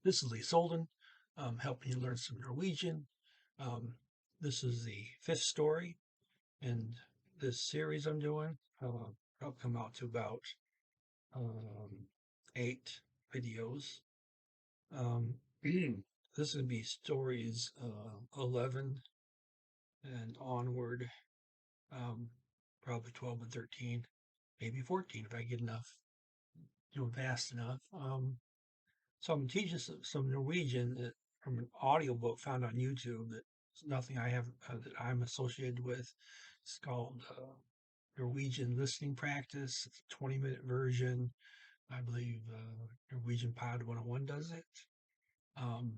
This is Lee Solden, helping you learn some Norwegian. Um, this is the fifth story in this series I'm doing. I'll come out to about um, 8 videos. This is going to be stories 11 and onward, um, probably 12 and 13, maybe 14 if I get enough, do it fast enough. So I'm teaching some Norwegian from an audiobook found on YouTube that's nothing I have that I'm associated with. It's called Norwegian Listening Practice. It's a 20-minute version. I believe Norwegian Pod 101 does it. Um,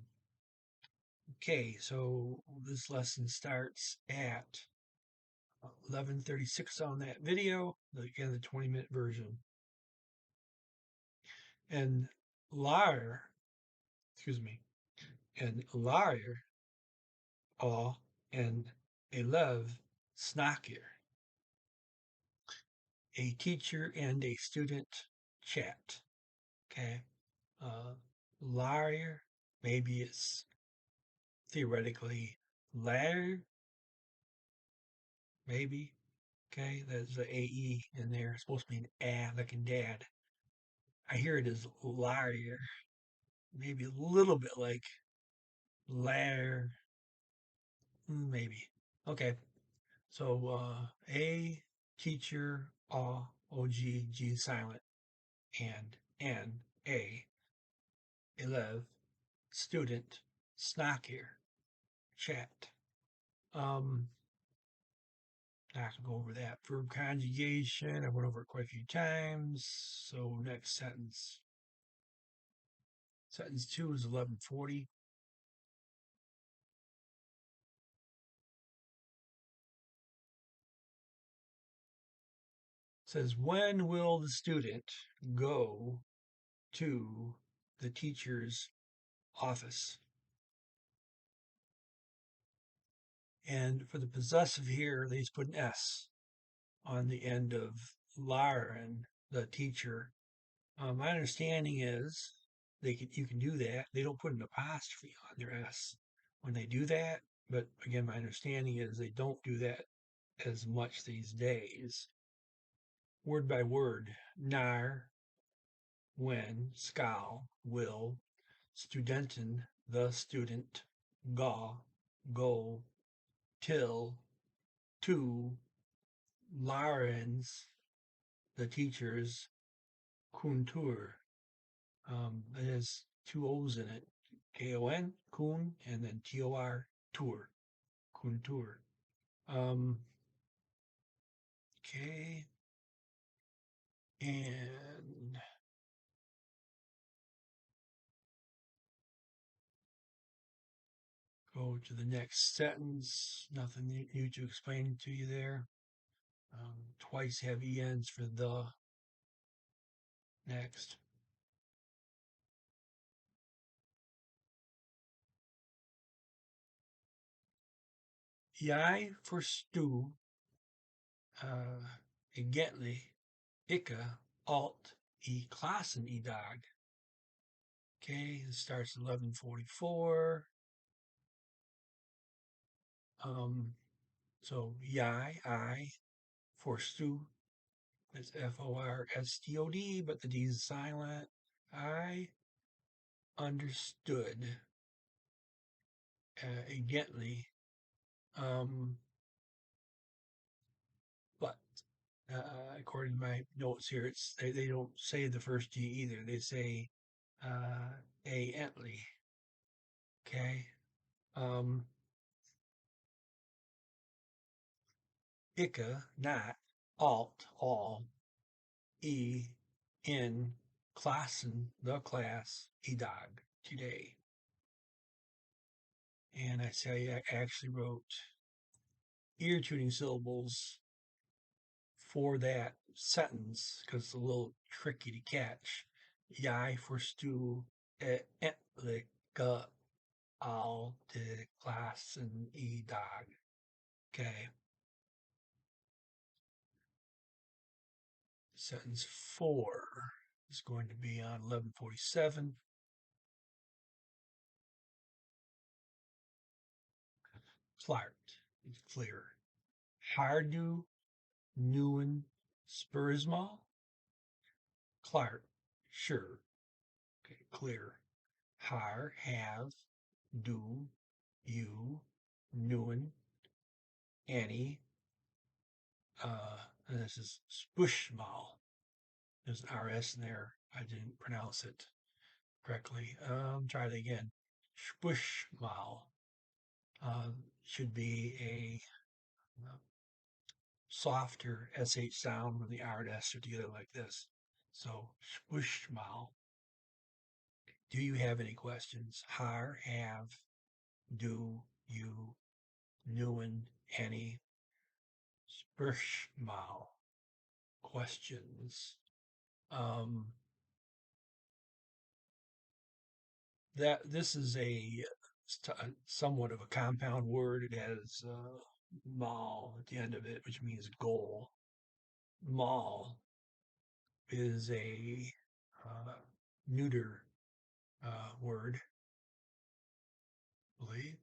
okay, so this lesson starts at 11:36 on that video. Again, the 20-minute version. And liar, excuse me, and liar and elev snakker. A teacher and a student chat. Okay. Uh, liar, maybe it's theoretically liar, maybe. Okay, there's the AE in there. It's supposed to be an A, like in dad. I hear it as liar, maybe a little bit like liar, maybe. Okay, so A, teacher, G silent, and N, A, 11, student, snakker, chat. Not gonna go over that. Verb conjugation, I went over it quite a few times. So next sentence. Sentence 2 is 1140. It says, when will the student go to the teacher's office? And for the possessive here, they just put an S on the end of Laren, the teacher. My understanding is you can do that. They don't put an apostrophe on their S when they do that. But again, my understanding is they don't do that as much these days. Word by word, nar, when, skal, will, studenten, the student, ga, go, till, to, larens, the teachers, kuntur. It has two O's in it. K-O-N, kun, and then T-O-R, tour, kuntur. Okay. And go to the next sentence. Nothing new to explain to you there. Twice have ENs for the. Next. Jeg forstod egentlig ikke alt i klassen I dag. Okay, it starts 11:44. So I forstod. It's Forstod, but the D is silent. I understood egentlig, but according to my notes here, they don't say the first G either. They say a ently. Okay. Ikke, not, alt, all, e, in, klassen, the class, I dag, today. And I say I actually wrote ear tuning syllables for that sentence because it's a little tricky to catch. Jeg forstod ikke alt i klassen I dag. Okay. Sentence 4 is going to be on 11:47. Klart, it's clear. Hardu, newen, spurismal. Klart, sure. Okay, clear. Har, have, do, you, newen, any. And this is spushmal. There's an RS in there. I didn't pronounce it correctly. Try it again. Spushmal. Should be a softer SH sound when the R and S are together like this. So, spushmal. Do you have any questions? Har, have, do, you, newen, any. Spushmal. Questions. Um, that this is a somewhat of a compound word. It has mal at the end of it, which means goal. Mal is a neuter word, I believe.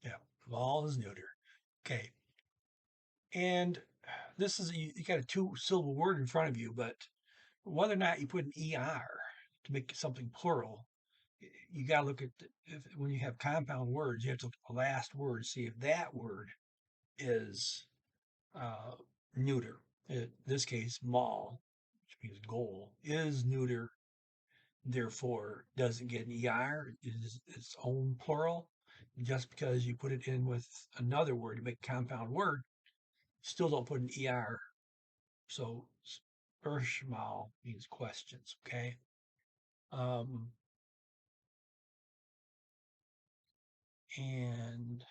Yeah, mal is neuter. Okay, and this is you got a two-syllable word in front of you, but whether or not you put an er to make something plural, you got to look at when you have compound words, you have to look at the last word, see if that word is uh, neuter. In this case, mal, which means goal, is neuter, therefore doesn't get an ER, it is its own plural. Just because you put it in with another word to make a compound word, still don't put an ER. So Urshmal means questions, okay? Um, and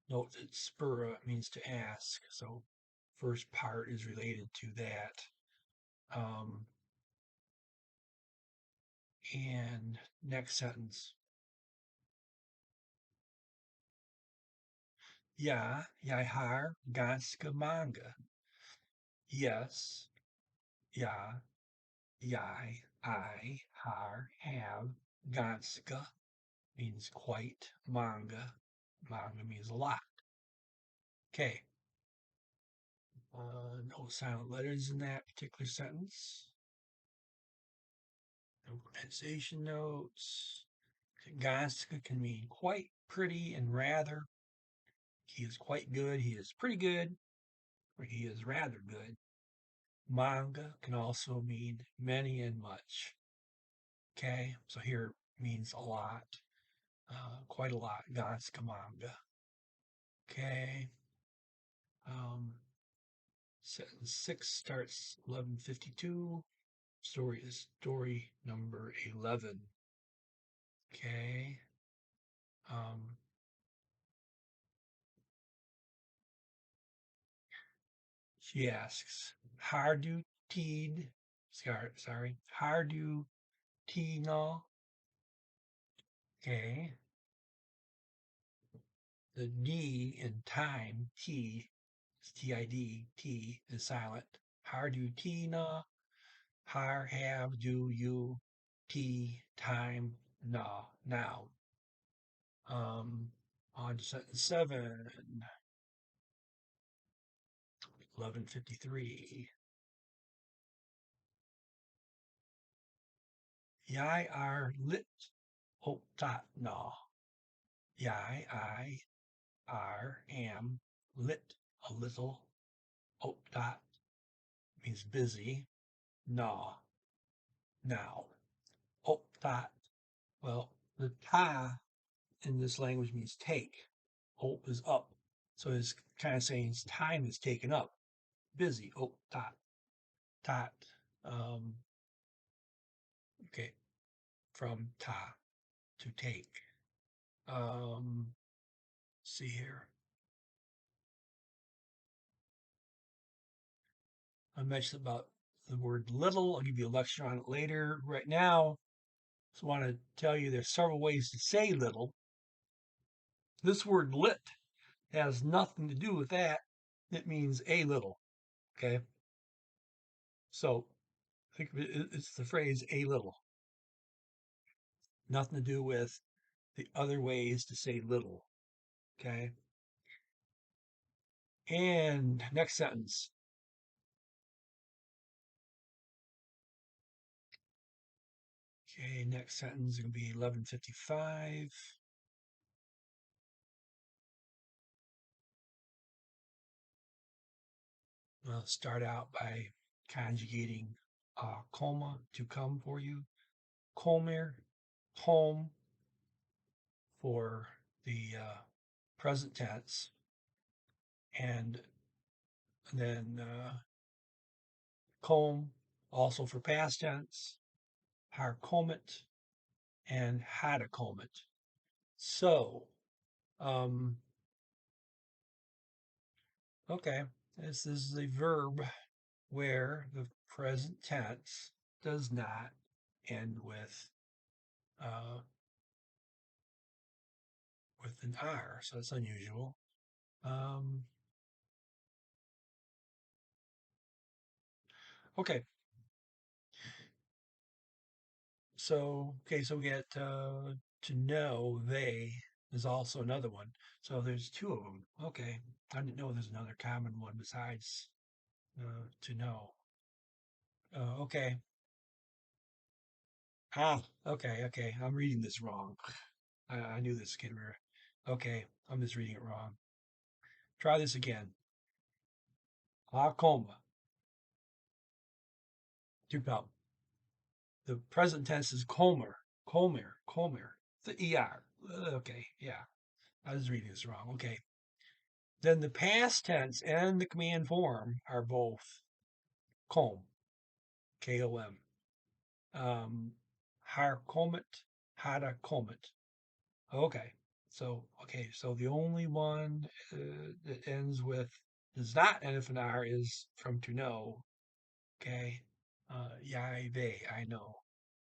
note that spura means to ask. So first part is related to that. Um, and next sentence. Ja, jij har ganska många. Yes, ja, I have ganska means quite, manga means a lot. Okay. No silent letters in that particular sentence. No pronunciation notes. Ganska can mean quite, pretty, and rather. He is quite good. He is pretty good. Or he is rather good. Manga can also mean many and much. Okay, so here means a lot, quite a lot. Ganska manga. Okay. Sentence 6 starts 11:52. Story is story number 11. Okay. Um, she asks, "Har du tid?" Sorry. Har du tid nå? Okay. The D in time, T, is T-I-D, T is silent. Har du tid nå? Har, have, do, you, T, time, na, now. On to sentence 7, 11:53. Jeg er lidt optaget nå. I am lit, a little, optaget means busy, nå, now. Optaget, well, the ta in this language means take. Op is up. So it's kind of saying time is taken up. Busy. Optaget. Tat. Okay. From ta, to take. See here. I mentioned about the word little. I'll give you a lecture on it later. Right now, I just want to tell you there's several ways to say little. This word lit has nothing to do with that. It means a little. Okay. So think of it, it's the phrase a little. Nothing to do with the other ways to say little. Okay. And next sentence. Okay, next sentence is going to be 11:55. I'll start out by conjugating coma to come for you. Comer, home for the present tense, and then comb also for past tense, har komet, and hada komet. So, um, okay, this is a verb where the present tense does not end uh, with an R, so that's unusual. Um, okay, so we get to know they is also another one. So there's two of them. Okay, I didn't know there's another common one besides to know. Okay. Okay. I'm reading this wrong. I knew this kid. Okay, I'm just reading it wrong. Try this again. Coma. To come. The present tense is comer. The er. Okay, yeah. I was reading this wrong. Okay. Then the past tense and the command form are both com, K-O-M. Har komet, hada komet. Okay, so the only one that ends with does not end with an R is from to know. Okay, yai ve, I know,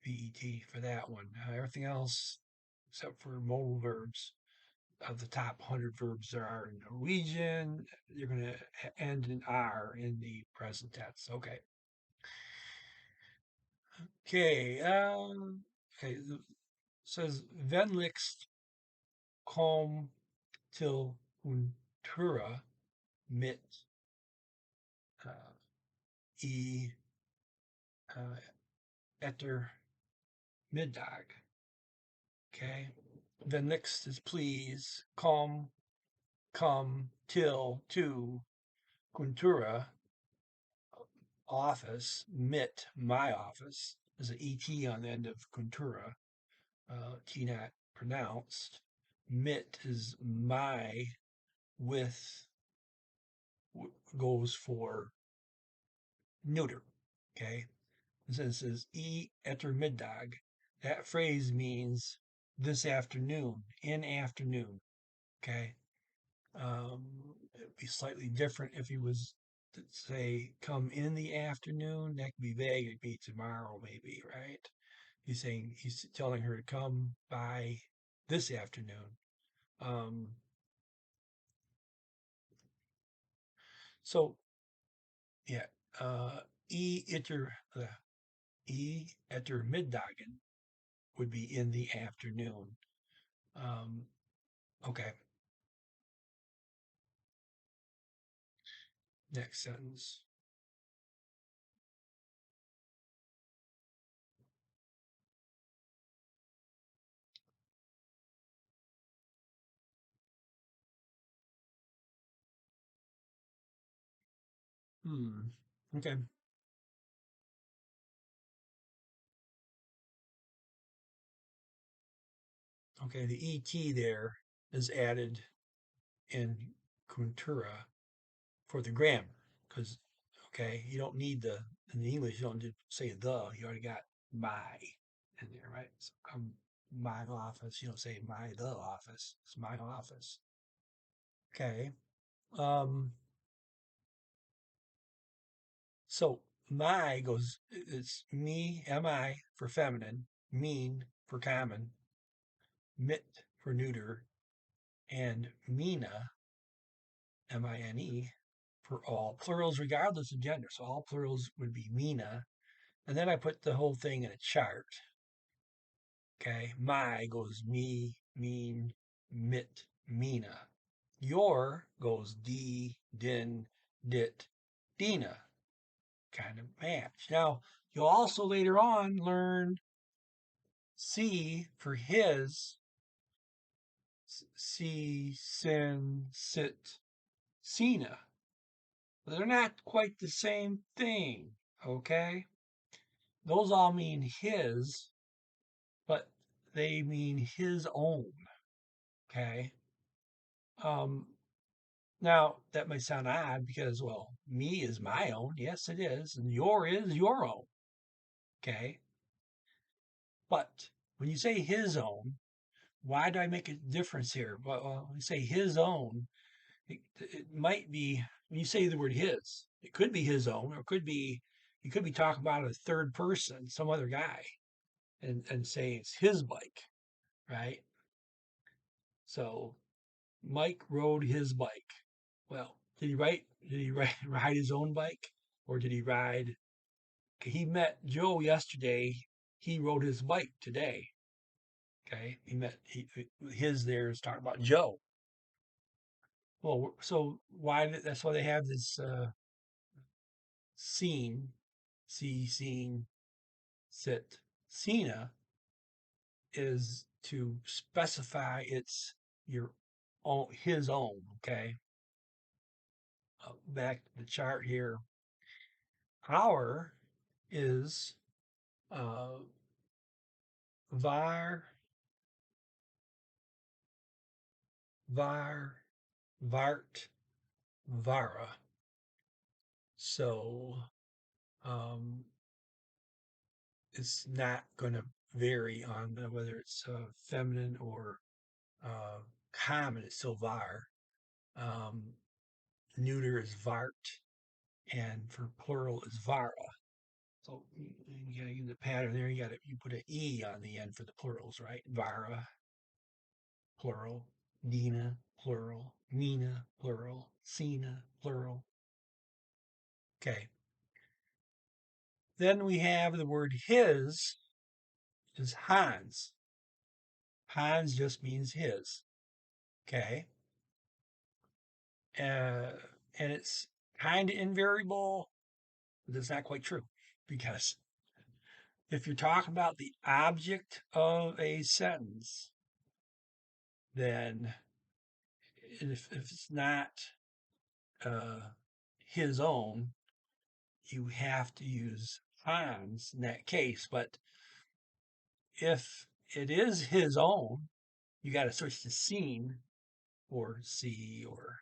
vet for that one. Everything else except for modal verbs of the top 100 verbs there are in Norwegian, you're going to end in R in the present tense. Okay. Okay. It says Venligst kom till Huntura mit uh, i etter middag. Okay. Venligst is please, come till to Kuntura office, mit my office. There's an ET on the end of Kuntura, T not pronounced. Mit is my, with goes for neuter. Okay. And so it says e etter middag. That phrase means this afternoon, in afternoon. Okay. It'd be slightly different if he was to say come in the afternoon. That could be vague. It'd be tomorrow, maybe, right? He's telling her to come by this afternoon. Um, so yeah, uh, e etter e etter middagen would be in the afternoon. Um, okay, next sentence. Hmm. Okay. Okay. The et there is added in Kuntura for the grammar because okay, you don't need the in the English you don't say the. You already got my in there, right? So come my office. You don't say my the office. It's my office. Okay. Um. So my goes. It's me. Mi for feminine. Mean for common. Mit for neuter. And mina M-I-N-E, for all plurals regardless of gender. So all plurals would be mina. And then I put the whole thing in a chart. Okay, my goes me, mean, mit, mina. Your goes D, din, dit, dina. Kind of match. Now, you'll also later on learn C for his, see, sin, sit, sina. They're not quite the same thing, okay? Those all mean his, but they mean his own, okay? Um, Now, that may sound odd because, well, me is my own. Yes, it is. And your is your own. Okay. But when you say his own, why do I make a difference here? Well, when you say his own, it might be, when you say the word his, it could be his own, or it could be, you could be talking about a third person, some other guy, and say it's his bike, right? So Mike rode his bike. Well, ride his own bike, or did he ride? He met Joe yesterday. He rode his bike today. Okay, his there is talking about Joe. Well, so that's why they have this scene, see, scene, sit, Cena is to specify it's your own, his own. Okay, back to the chart here. Our is uh, var, var, vart, vara. So um, it's not going to vary on whether it's feminine or uh, common. It's still var. Um, Neuter is vart, and for plural is vara. So you gotta use the pattern there. You put an e on the end for the plurals, right? Vara, plural. Dina, plural. Mina, plural. Sina, plural. Okay. Then we have the word his is Hans. Hans just means his. Okay. Uh, and it's kind of invariable, but it's not quite true because if you're talking about the object of a sentence, then if it's not uh, his own, you have to use Hans in that case. But if it is his own, you got to switch to seen or see or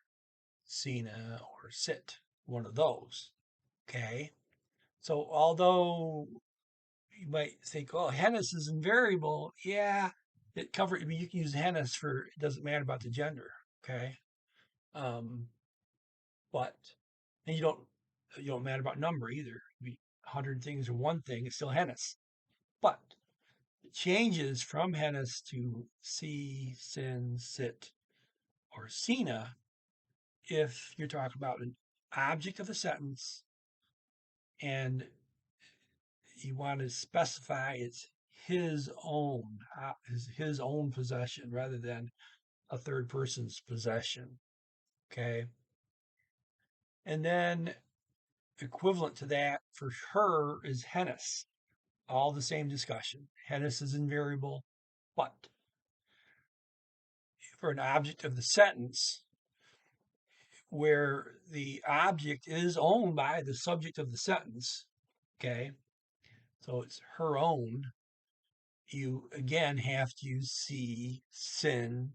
Cena or sit, one of those. Okay. So although you might think, oh, Hennis is invariable, yeah, it covers. I mean, you can use Hennis for it doesn't matter about the gender. Okay. Um, but and you don't matter about number either. It could be 100 things or one thing, it's still Hennis. But it changes from Hennis to see, sin, sit, or Cena if you're talking about an object of the sentence and you want to specify it's his own possession rather than a third person's possession. Okay. And then equivalent to that for her is Hennis. All the same discussion. Hennis is invariable, but for an object of the sentence where the object is owned by the subject of the sentence, okay, so it's her own, you again have to use see, sin,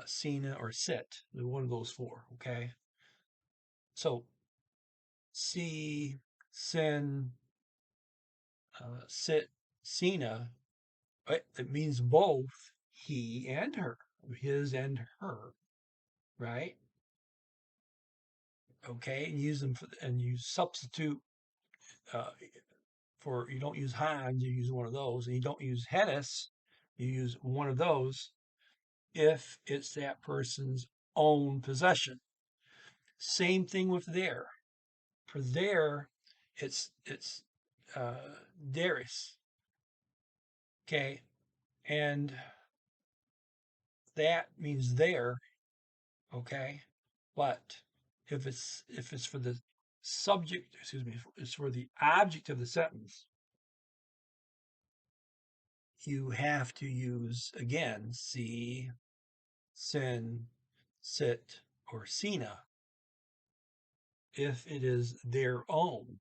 Cena, or sit. One of those four, okay? So see, sin, sit, Cena, it means both he and her, his and her, right? Okay, and use them and you substitute uh, you don't use Hans, you use one of those, and you don't use Hennis, you use one of those if it's that person's own possession. Same thing with there. For there, it's deres. Okay, and that means there. Okay, but if it's for the subject, excuse me, it's for the object of the sentence, you have to use again see, sin, sit, or sina if it is their own.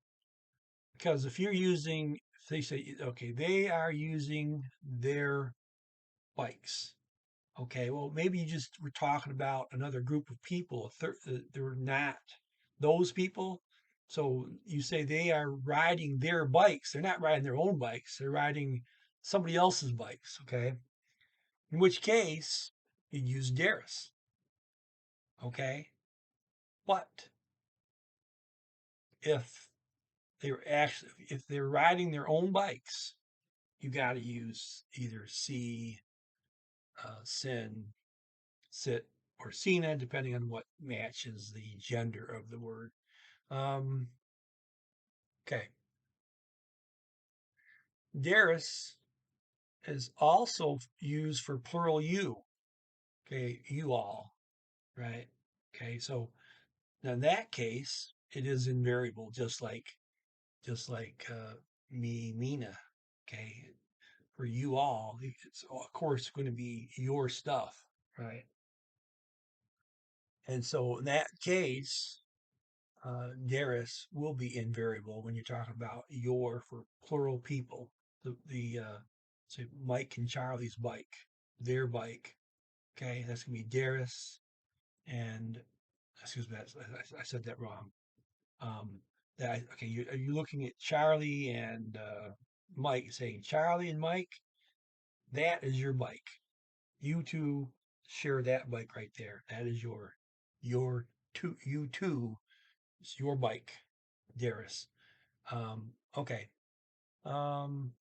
Because if you're using, if they say, okay, they are using their bikes. Okay, well, maybe you just were talking about another group of people. They're not those people. So you say they are riding their bikes. They're not riding their own bikes. They're riding somebody else's bikes. Okay, in which case you use deres. Okay, but if if they're riding their own bikes, you got to use either see, sin, sit, or sina, depending on what matches the gender of the word. Um, okay. Deres is also used for plural you. Okay, you all, right? Okay, so in that case, it is invariable, just like me, Mina. Okay, for you all, it's of course going to be your stuff, right? And so in that case, deres will be invariable when you're talking about your for plural people. The say Mike and Charlie's bike, their bike. Okay, that's gonna be deres. And excuse me, I said that wrong. Um, okay? Are you looking at Charlie and Mike? Saying Charlie and Mike, that is your bike. You two share that bike right there. That is your two. You two. It's your bike, deres. Okay. Um,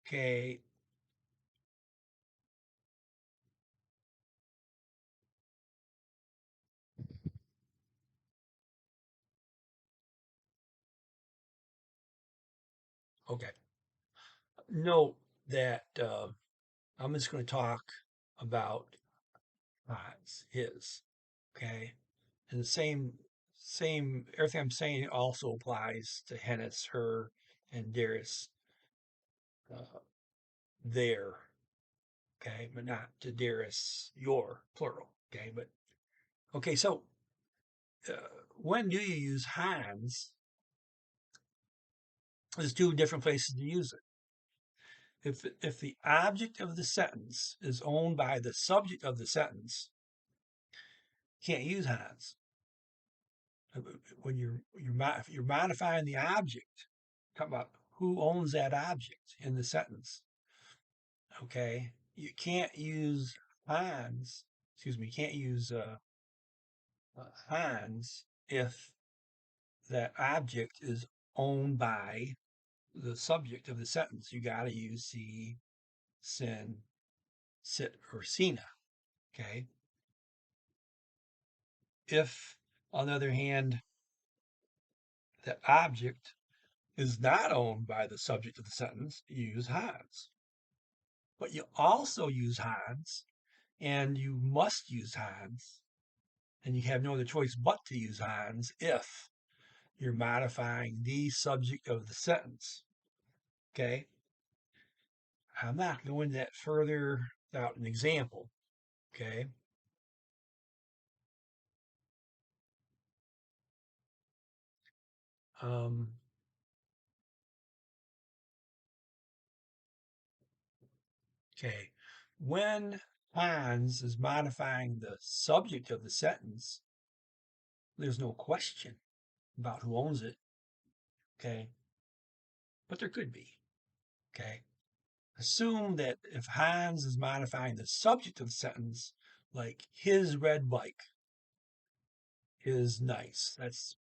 okay. Okay. Note that I'm just going to talk about his. Okay. And the same, everything I'm saying also applies to Hennis, her, and Darius, uh, their. Okay. But not to Darius, your, plural. Okay. But, okay. So uh, when do you use Hans? There's two different places to use it. If the object of the sentence is owned by the subject of the sentence, you can't use Hans. When you're modifying the object, talk about who owns that object in the sentence. Okay, you can't use Hans. Excuse me, you can't use Hans if that object is owned by the subject of the sentence. You got to use see, sin, sit, or sina. Okay. If, on the other hand, that object is not owned by the subject of the sentence, you use Hans. But you also use Hans, and you must use Hans, and you have no other choice but to use Hans if you're modifying the subject of the sentence. Okay? I'm not going that further without an example. Okay? Um, okay. When Hans is modifying the subject of the sentence, there's no question about who owns it. Okay? But there could be. Okay? Assume that if Hans is modifying the subject of the sentence, like his red bike is nice. That's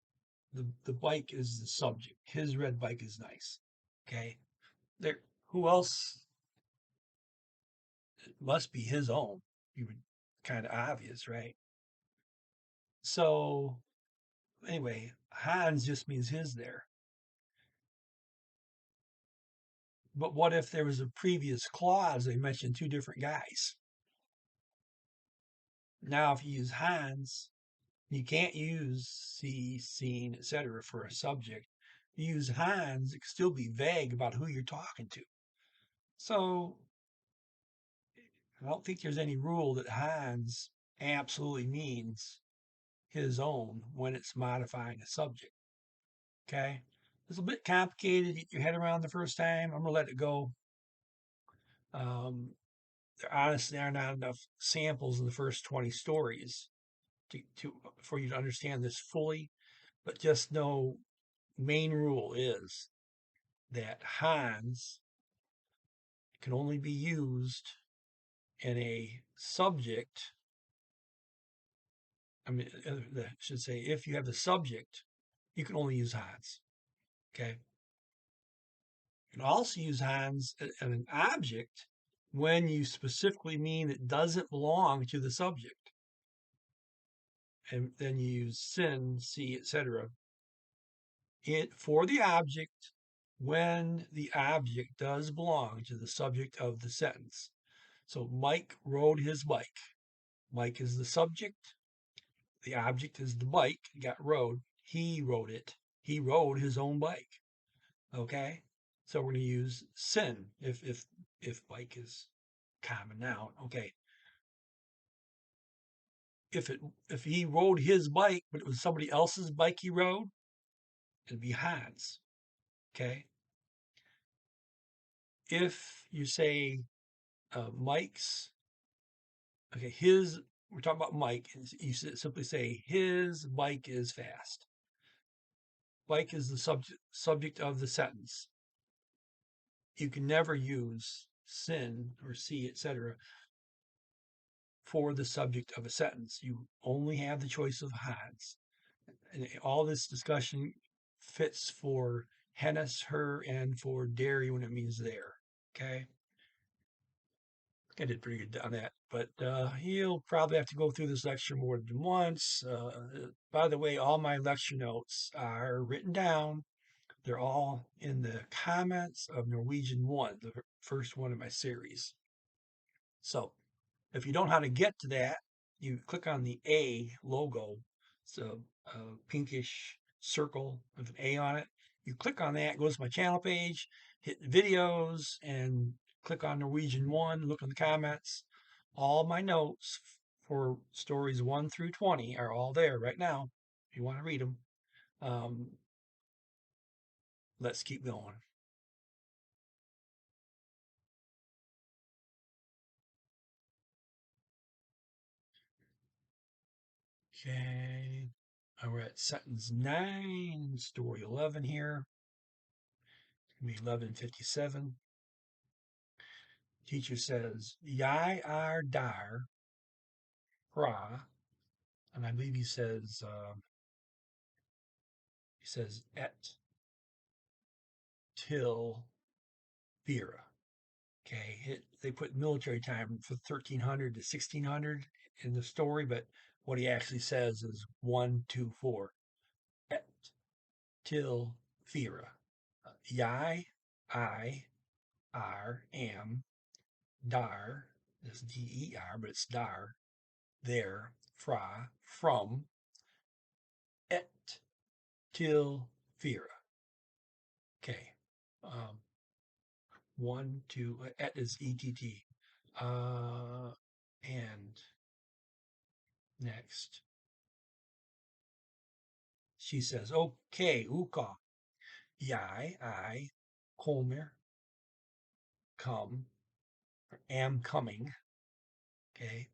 the bike is the subject. His red bike is nice. Okay. There who else it must be his own. You would kind of obvious, right? So anyway, Hans just means his there. But what if there was a previous clause they mentioned two different guys? Now, if you use Hans, you can't use see, seen, etc. for a subject. You use Hans, it can still be vague about who you're talking to. So I don't think there's any rule that Hans absolutely means his own when it's modifying a subject. Okay. It's a bit complicated. Get your head around the first time. I'm gonna let it go. There honestly are not enough samples in the first 20 stories to for you to understand this fully. But just know main rule is that Hans can only be used in a subject. I mean, I should say, if you have the subject, you can only use Hans. Okay. You can also use Hans as an object when you specifically mean it doesn't belong to the subject. And then you use sin, see, etc. It for the object when the object does belong to the subject of the sentence. So Mike rode his bike. Mike is the subject. The object is the bike. It got rode. He rode it. He rode his own bike. Okay. So we're going to use sin if bike is common noun. Okay. If he rode his bike, but it was somebody else's bike he rode, it'd be Hans. Okay. If you say Mike's, okay, his, we're talking about Mike, you simply say his bike is fast. Bike is the subject of the sentence. You can never use sin or see, etc. for the subject of a sentence. You only have the choice of Hans. And all this discussion fits for hennes, her, and for dairy when it means there. Okay. I did pretty good on that, but you'll probably have to go through this lecture more than once. By the way, all my lecture notes are written down. They're all in the comments of Norwegian 1, the first one of my series. So if you don't know how to get to that, you click on the A logo. It's a pinkish circle with an A on it. You click on that, goes to my channel page, hit videos, and click on Norwegian 1, look in the comments. All my notes for stories 1 through 20 are all there right now if you want to read them. Let's keep going. Okay. We're at sentence 9, story 11 here. It's going to be 11:57. Teacher says, "Jeg er der fra," and I believe he says et till Vera. Okay, they put military time for 1300 to 1600 in the story, but what he actually says is 1 to 4. Et till Vera. Jeg, I, are, am, dar, is D-E-R, but it's dar, there, fra, from, et till Vera. Okay. 1, 2, et is ETT. And next, she says, okay, uka, jeg, I, kommer, come, am coming, okay,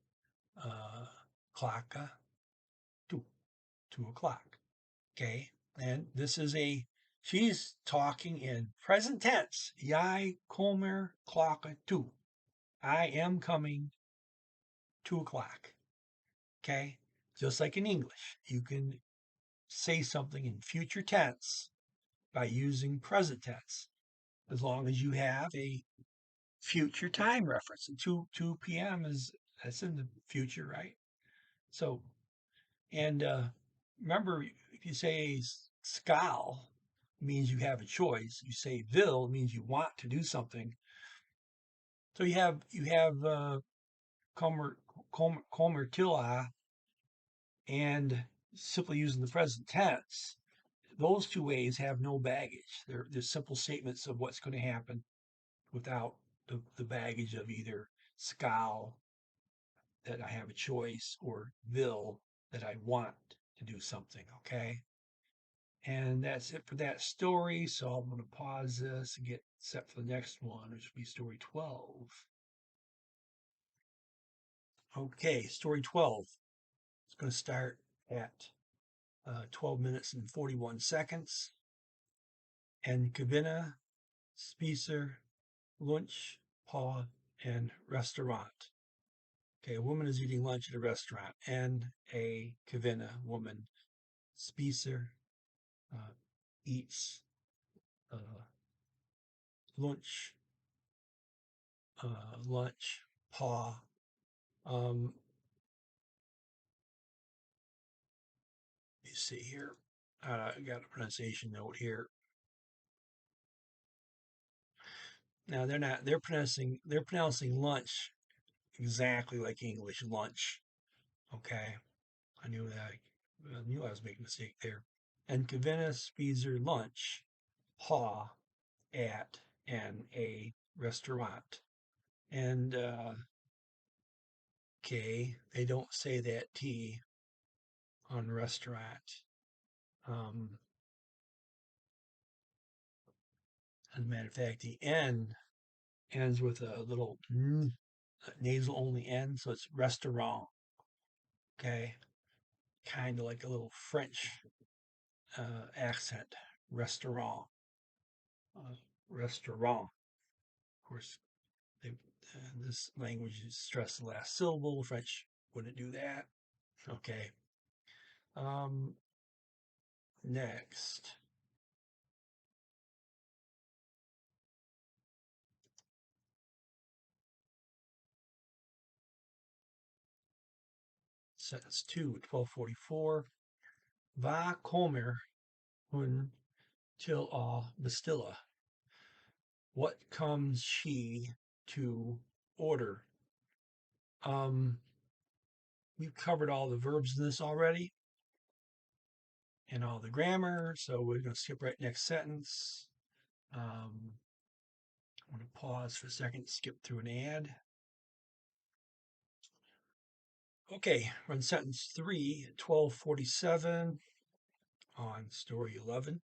klocka, 2 o'clock, okay, and this is she's talking in present tense, jeg kommer klocka 2, I am coming 2 o'clock, okay, just like in English, you can say something in future tense by using present tense, as long as you have a future time reference. And 2 p.m. is That's in the future, right? So, and remember, if you say skal means you have a choice. You say vil means you want to do something. So you have comer comertilla and simply using the present tense. Those two ways have no baggage. They're simple statements of what's going to happen without the baggage of either skal, that I have a choice, or vil, that I want to do something. Okay. And that's it for that story. So I'm going to pause this and get set for the next one, which will be story 12. Okay, story 12. It's going to start at 12 minutes and 41 seconds. En kvin, spiser, lunch, pa, and restaurant. Okay, a woman is eating lunch at a restaurant. And a kvin, woman. Spiser, eats lunch, lunch, pa. Let me see here. I got a pronunciation note here. Now they're not. They're pronouncing lunch exactly like English lunch. Okay, I knew that. I knew I was making a mistake there. And kvin spiser lunch, ha, at a restaurant. And okay, they don't say that T on restaurant. As a matter of fact, the N ends with a little nasal only N, so it's restaurant. Okay, kind of like a little French accent. Restaurant, restaurant. Of course, they, this language stress the last syllable. French wouldn't do that. Okay. Um, Next, sentence 2, 1244. Va comer hun till a bastilla. What comes she to order? Um, we've covered all the verbs in this already and all the grammar, so we're going to skip right next sentence. I'm going to pause for a second, skip through an ad. Okay, run sentence 3, 1247 on story 11.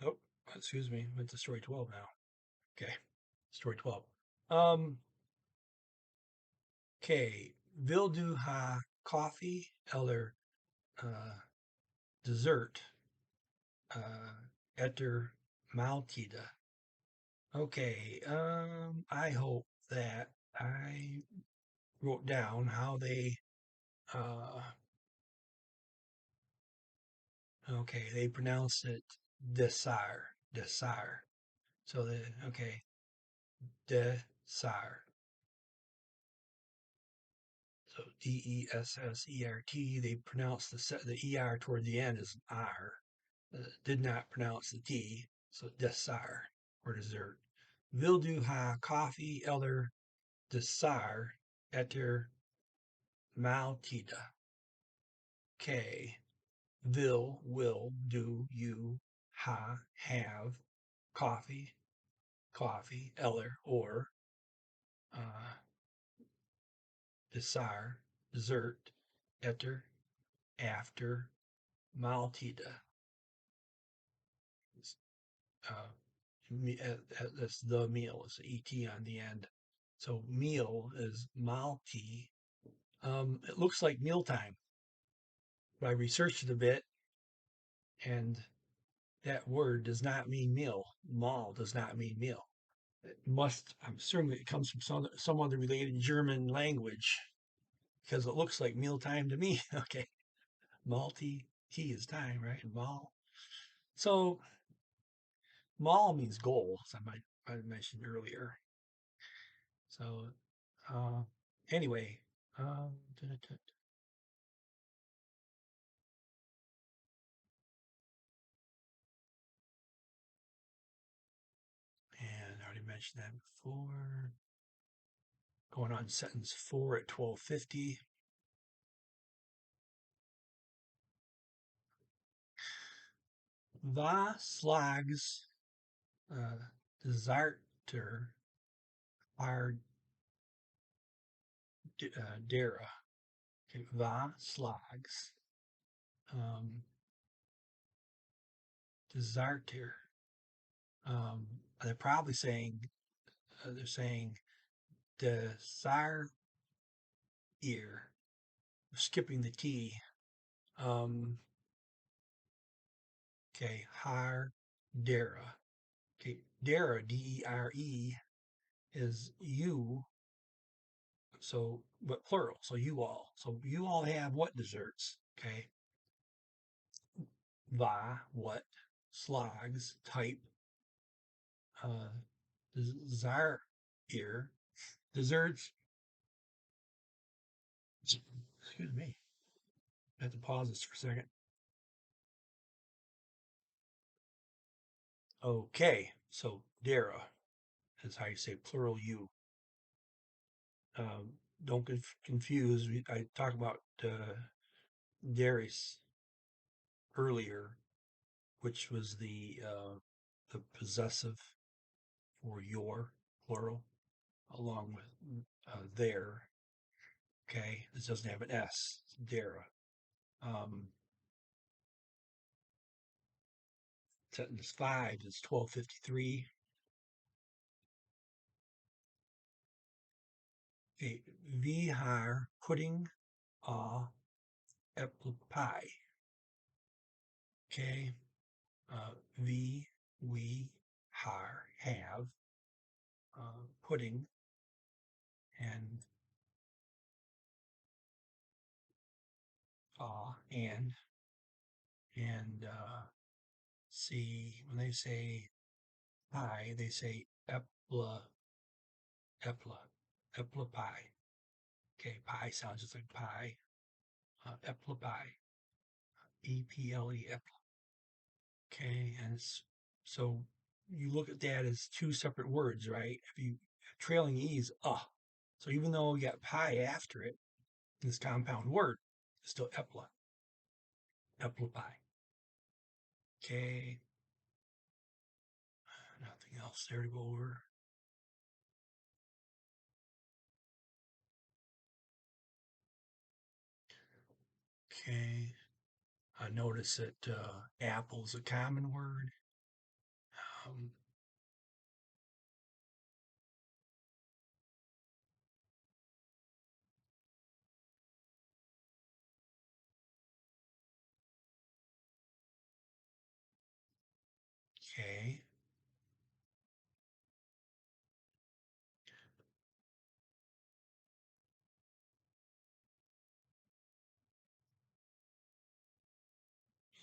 Oh, excuse me, went to story 12 now. Okay, story 12. Okay, wil du ha coffee eller dessert etter maaltida? Okay, I hope that I wrote down how they, uh, okay, they pronounce it desire, desire. So okay, desire. So Dessert. They pronounce the ER toward the end as R. Did not pronounce the T, so desire or dessert. Wil du ha coffee eller dessert etter maaltida? K. Will, do, you, ha, have, coffee, eller, or, desire, dessert, etter, after, maaltida. Uh, that's the meal. It's ET on the end. So meal is malti. It looks like mealtime, but I researched it a bit, and that word does not mean meal. Mal does not mean meal. It must, I'm certain it comes from some other related German language because it looks like mealtime to me. Okay. Malti, tea is time, right? And mal. So mal means goal, as I might have mentioned earlier. So Uh, anyway, and I already mentioned that before. Going on sentence 4 at 12:50. Va slags desarter are dera. Okay, va slags desarter. They're probably saying they're saying desire ear, skipping the T. Okay, har dera. Okay, dera, D-E-R-E, is you, so, but plural, so you all. So you all have what desserts? Okay, va, what, slogs, type, uh, desire, ear, desserts. Excuse me. I have to pause this for a second. Okay, so dera is how you say plural you. Don't confuse. I talked about Darius earlier, which was the possessive for your plural, along with their. Okay, this doesn't have an S. It's Dara. Um, Sentence 5 is 12:53. Okay, vi har pudding apple pie. Okay, we have pudding and and see, when they say pie, they say epla, epla, epla pie. Okay, pie sounds just like pie. Epla pie, E-P-L-E, epla. Okay, and it's, so you look at that as two separate words, right? If you trailing E is so even though you got pie after it, this compound word is still epla, epla pie. Okay, nothing else there to go over. Okay, I notice that apple's a common word. Um, okay,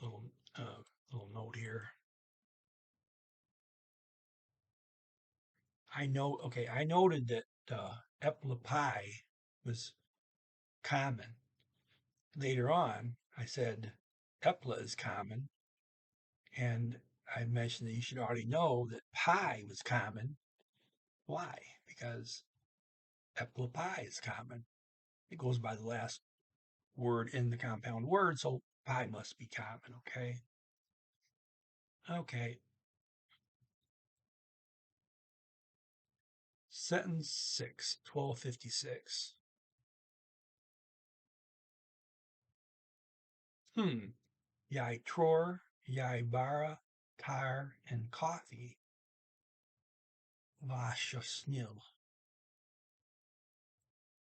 little uh, little note here. I noted that apple pie was common. Later on, I said epla is common, and I mentioned that you should already know that pie was common. Why? Because epla pie is common. It goes by the last word in the compound word, so pie must be common, okay? Okay. Sentence 6, 12:56. Yai tror, yai bara, tar, and coffee. Vashasnil.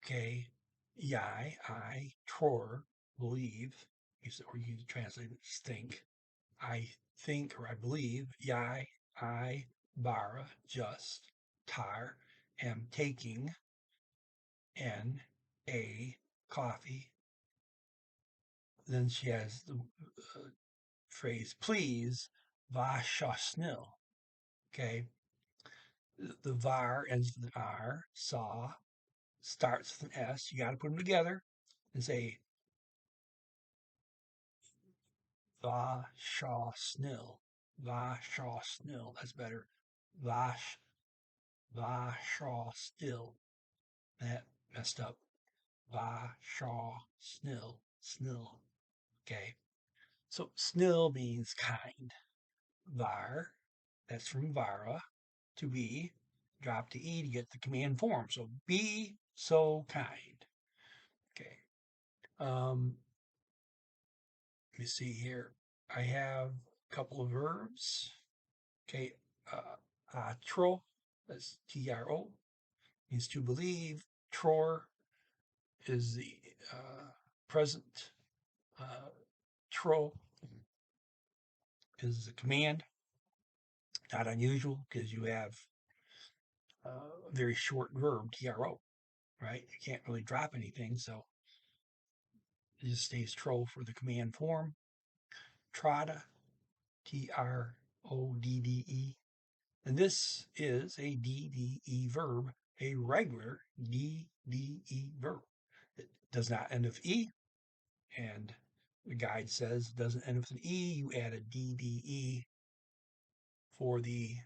Okay. Yai, I, tror, believe. Or you translate it as think. I think or I believe. Yai, I, bara, just. Tar, am taking. N, a, coffee. Then she has the phrase please, vashasnil. Okay. The var ends with an R, saw, starts with an S. You got to put them together and say va, shaw, snill. Va, shaw, snill. That's better. Va, va, shaw, still. That messed up. Va, shaw, snill. Snill. Okay. So snill means kind. Var, that's from vara, to be. Drop the E to get the command form. So be so kind. Okay. Let me see here. I have a couple of verbs. Okay. Tro, that's T-R-O, means to believe. Tror is the present. Tro is the command. Not unusual because you have a very short verb, TRO, right? You can't really drop anything, so it just stays tro for the command form. Trodde, Trodde. And this is a DDE verb, a regular DDE verb. It does not end with E, and the guide says it doesn't end with an E. You add a DDE for the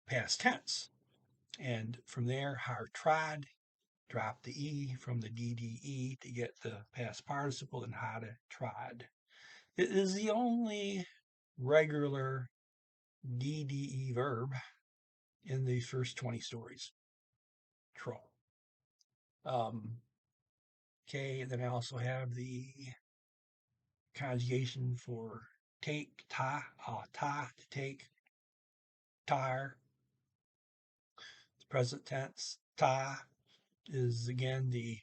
past tense. And from there, har trod, drop the E from the DDE to get the past participle and hade trod. It is the only regular DDE verb in the first 20 stories. Tro. Okay, and then I also have the conjugation for take, ta to take, tar. The present tense, ta is again the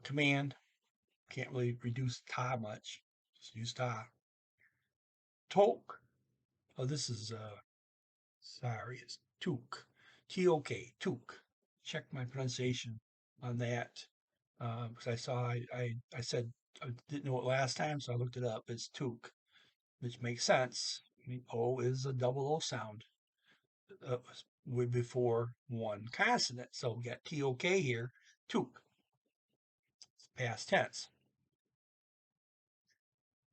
command. Can't really reduce ta much. Just use ta. Tok. Oh, this is sorry, it's took. T-O-K, took. Check my pronunciation on that because I saw I said I didn't know it last time, so I looked it up. It's took, which makes sense. I mean, O is a double O sound with before one consonant, so we got T-O-K here. Took, past tense.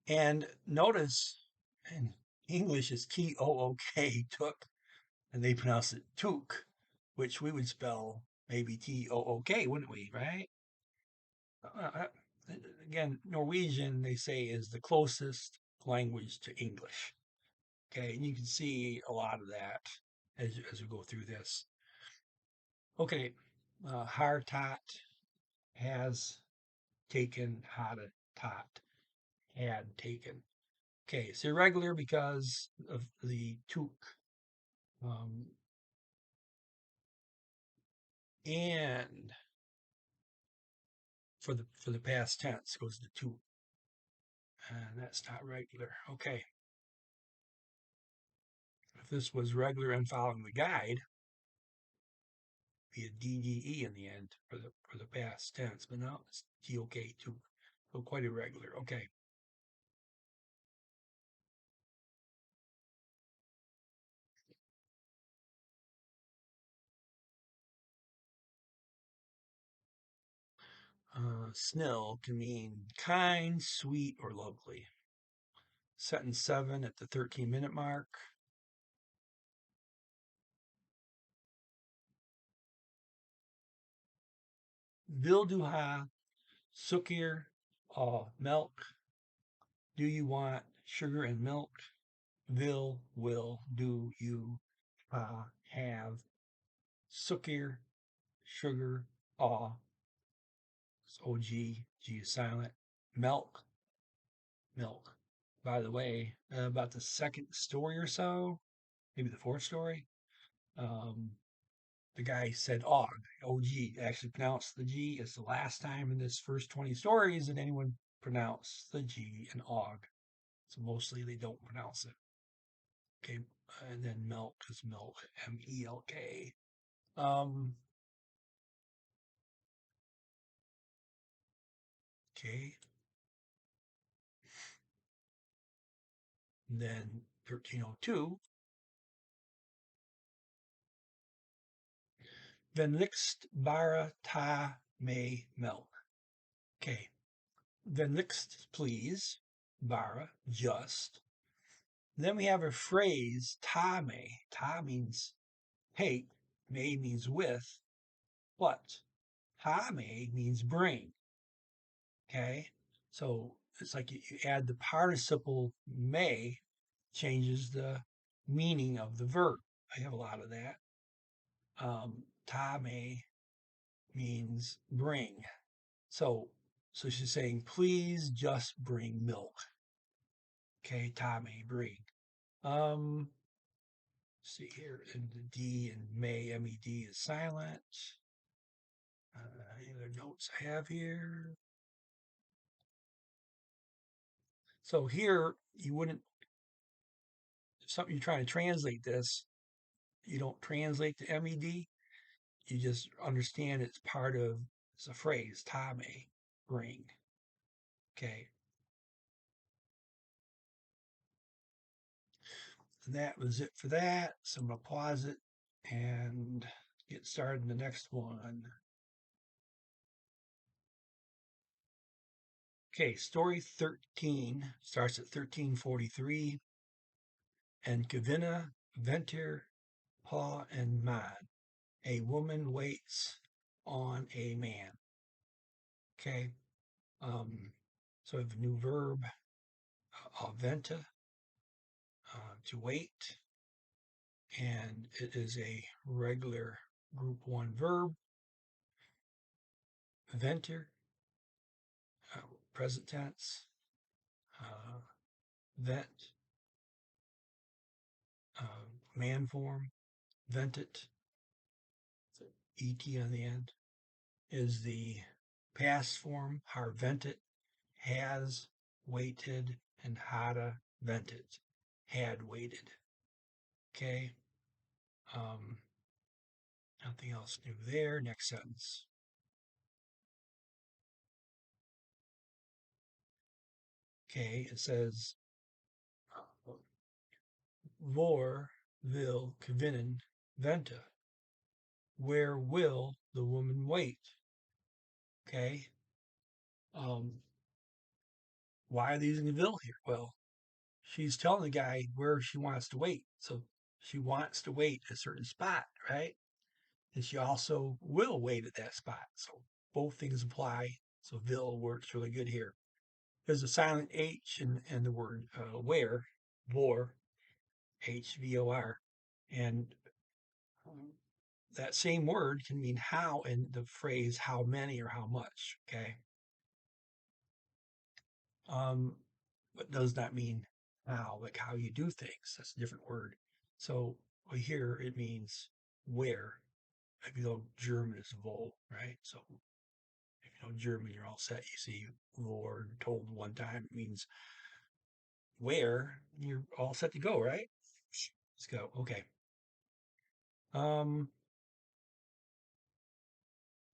And notice in English is T-O-O-K, took, and they pronounce it took, which we would spell maybe T-O-O-K, wouldn't we, right? Again, Norwegian, they say, is the closest language to English. Okay, and you can see a lot of that as we go through this. Okay, har tat, has taken, had tot, had taken. Okay, it's irregular because of the took. And for the past tense goes to took. And that's not regular. Okay. If this was regular and following the guide, be a DDE in the end for the past tense, but now it's TOK too. So quite irregular. Okay. Snill can mean kind, sweet, or lovely. Sentence 7 at the 13-minute mark. Vil du ha sukker or milk? Do you want sugar and milk? Will, do you have sukker, sugar, it's OG, G is silent, milk, milk. By the way, about the second story or so, maybe the fourth story, the guy said og, OG, actually pronounced the G. It's the last time in this first 20 stories that anyone pronounced the G and og. So mostly they don't pronounce it. Okay, and then milk is milk, M-E-L-K. Okay. And then 1302, Venlixt bara ta me milk. Okay. Venlixt, please. Bara, just. Then we have a phrase, ta me. Ta means hey, me means with, but ta me means bring. Okay. So it's like you add the participle may, changes the meaning of the verb. I have a lot of that. Ta me means bring. So she's saying, please just bring milk. Okay, ta me, bring. See here, and the D and may, MED is silent. Any other notes I have here? So here, you wouldn't, if something you're trying to translate this, you don't translate the MED. You just understand it's part of, it's a phrase, ta me, bring. Okay. And that was it for that. So I'm going to pause it and get started in the next one. Okay, story 13 starts at 1343. And Kavina, Venter, Pa, and Man. A woman waits on a man. Okay, so we have a new verb, venta, to wait, and it is a regular group one verb. Venter, present tense, vent, man form, ventet, et on the end, is the past form, har ventet, has waited, and hada vented, had waited. Okay. Nothing else new there. Next sentence. Okay, it says, Vor vil kvinnen vente. Where will the woman wait? Okay. Why are they using the vil here? Well, she's telling the guy where she wants to wait. So she wants to wait at a certain spot, right? And she also will wait at that spot. So both things apply. So vil works really good here. There's a silent H in the word where, vor, HVOR. And that same word can mean how in the phrase how many or how much, okay? But does not mean how, like how you do things. That's a different word. So here it means where. If you know German is wo, right? So if you know German, you're all set. You see Lord told one time, it means where, you're all set to go, right? Let's go. Okay. Um,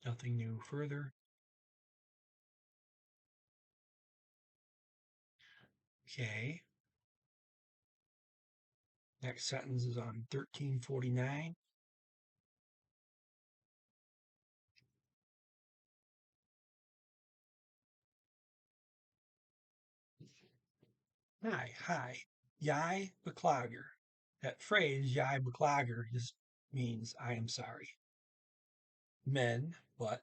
Nothing new further. Okay. Next sentence is on 1349. Hi. Jij beklager. That phrase, jij beklager, just means I am sorry. Men, but,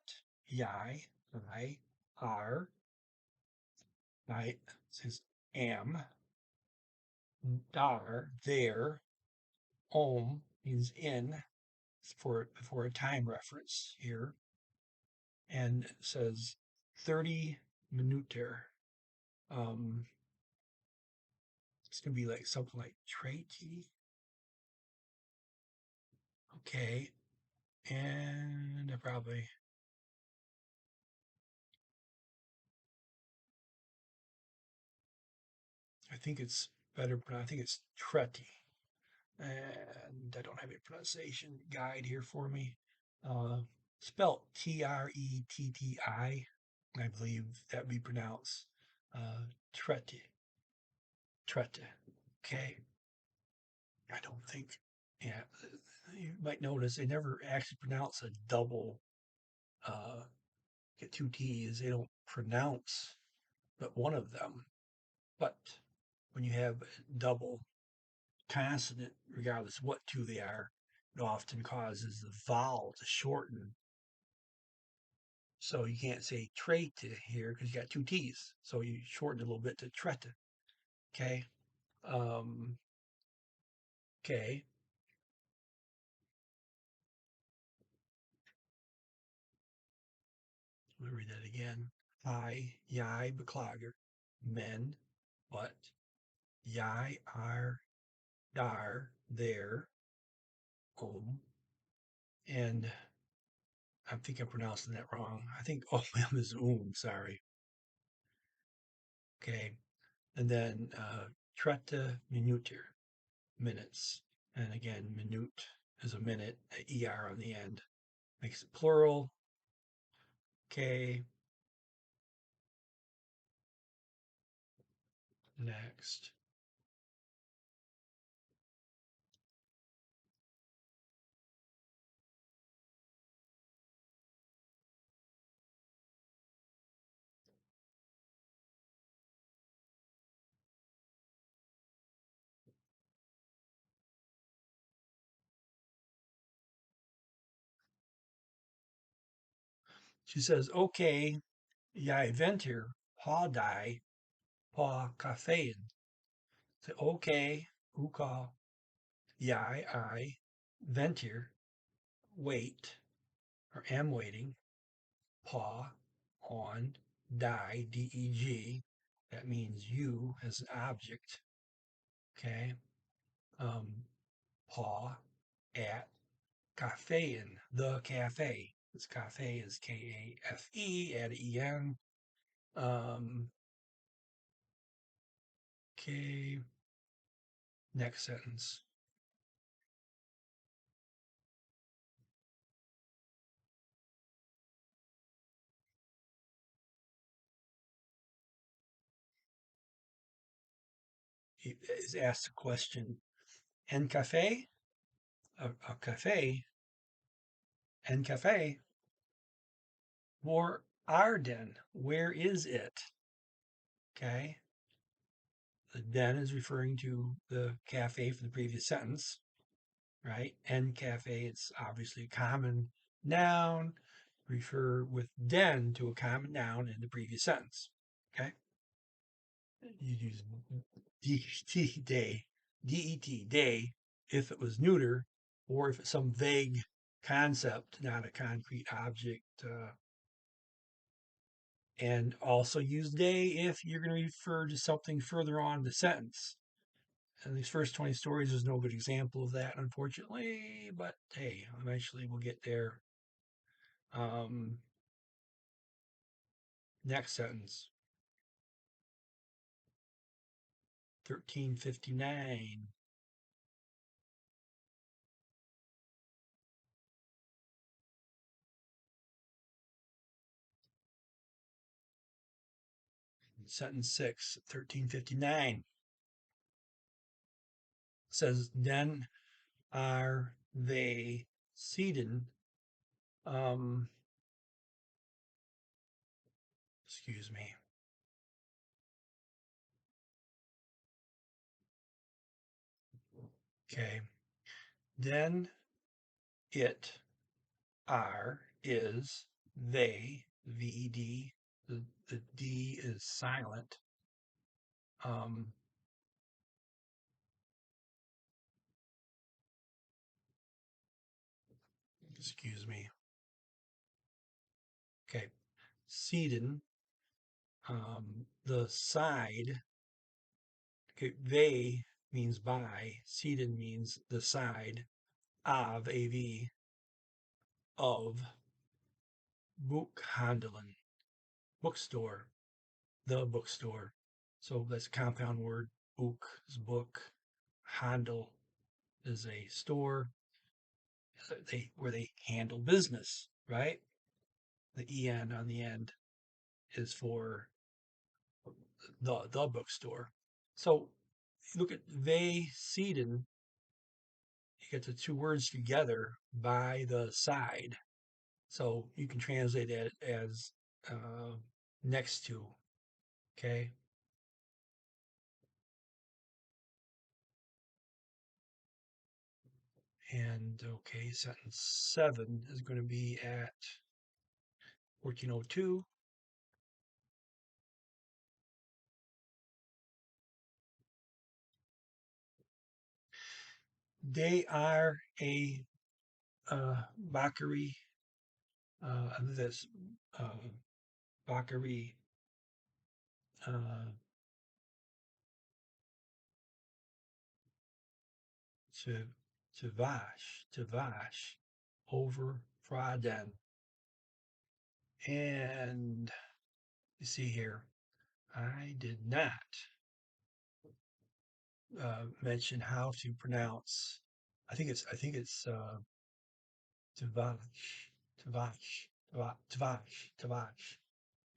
jij, I, are, I says am, dar, there, means in, for a time reference here, and it says 30 minuter. It's gonna be like something like treaty. Okay, and I think it's better. I think it's tretti, and I don't have a pronunciation guide here for me. Spelled Tretti. I believe that would be pronounced tretti. Trete. Okay. I don't think. Yeah. you might notice they never actually pronounce a double, get two T's. They don't pronounce but one of them. But when you have a double consonant, regardless what two they are, it often causes the vowel to shorten. So you can't say trait here because you got two T's. So you shorten it a little bit to tret. Okay. Um, okay. Let me read that again. Hi, jij beklager, men, but, jij daar, there, and I think I'm pronouncing that wrong. I think is sorry. Okay. And then trette minuter, minutes. And again, minute is a minute, a ER on the end. Makes it plural. Okay. Next. She says, okay, jij venter ha die pa cafeën. Say, okay, uka, jij, I, venter, wait, or am waiting, pa, on, die, D-E-G. That means you as an object. Okay. Um, paw at cafein, the cafe. This cafe is K-A-F-E, add E-N. Okay, next sentence. He is asked a question. En cafe? A cafe? En cafe? Voor Arden, where is it? Okay. The den is referring to the cafe from the previous sentence, right? En cafe, it's obviously a common noun. Refer with den to a common noun in the previous sentence. Okay? You use DET, day, DET, day, if it was neuter, or if it's some vague concept, not a concrete object. And also use day if you're going to refer to something further on in the sentence. In these first 20 stories, there's no good example of that, unfortunately, but hey, eventually we'll get there. Next sentence. 1359. Sentence 6, 1359. Says, then are they seated? Excuse me. Okay. Then it are is they, VED. The D is silent. Excuse me. Okay. Seated. The side. Okay. They means by. Seated means the side. Of, AV. Of. Boekhandelen. Bookstore. The bookstore. So that's a compound word. Book is book. Handel is a store. Where they handle business, right? The en on the end is for the bookstore. So look at they Seeden you get the two words together by the side. So you can translate it as uh, next to. Okay. And okay, sentence 7 is going to be at 1402. They are a bakery. This bakery uh, to to vash over Fraden. And you see here, I did not mention how to pronounce. I think it's Tavash, Tavash, Tavash, Tavash.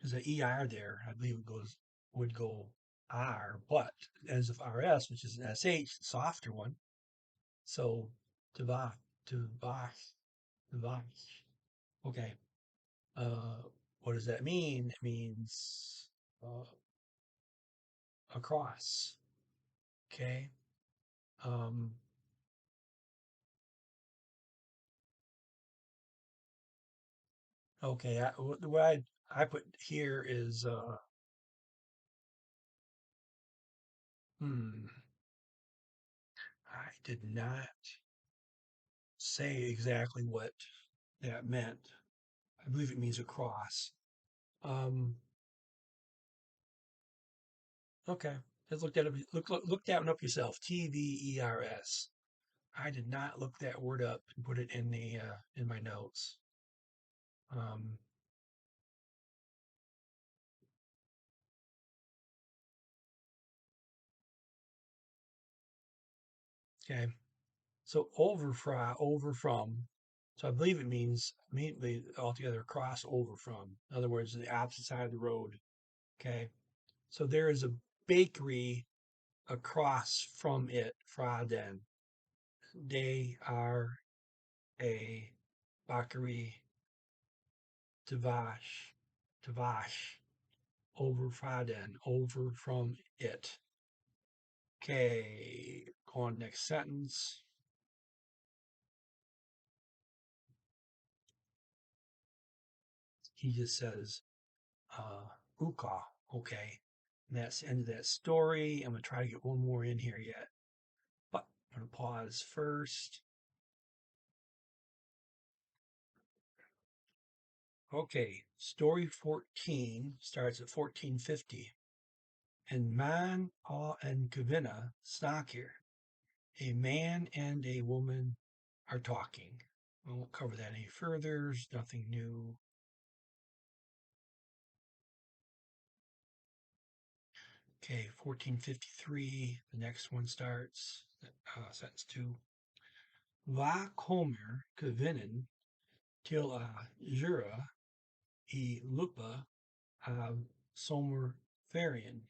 There's an ER there. I believe it would go R, but as of RS, which is an SH, the softer one. So Tavash, Tavash, Tavash. Okay. Uh, what does that mean? It means uh, across. Okay. Um, okay. The way I put here is hmm. I did not say exactly what that meant. I believe it means across. Um, okay. Just look that one up yourself. TVERS. I did not look that word up and put it in my notes. Um, okay. So over from. So I believe it means immediately altogether cross over from. In other words, the opposite side of the road. Okay. So there is a bakery across from it, Fraden. They are a bakery Tavash, Tavash, over Fraden, over from it. Okay, go on next sentence. He just says, Uka, okay. And that's the end of that story. I'm going to try to get one more in here yet. But I'm going to pause first. Okay, story 14 starts at 1450. And man and Kavina snak here. A man and a woman are talking. I won't cover that any further. There's nothing new. Okay, 1453. The next one starts. Sentence 2. Va kommer kvinnen till jura I lupa av sommerferien.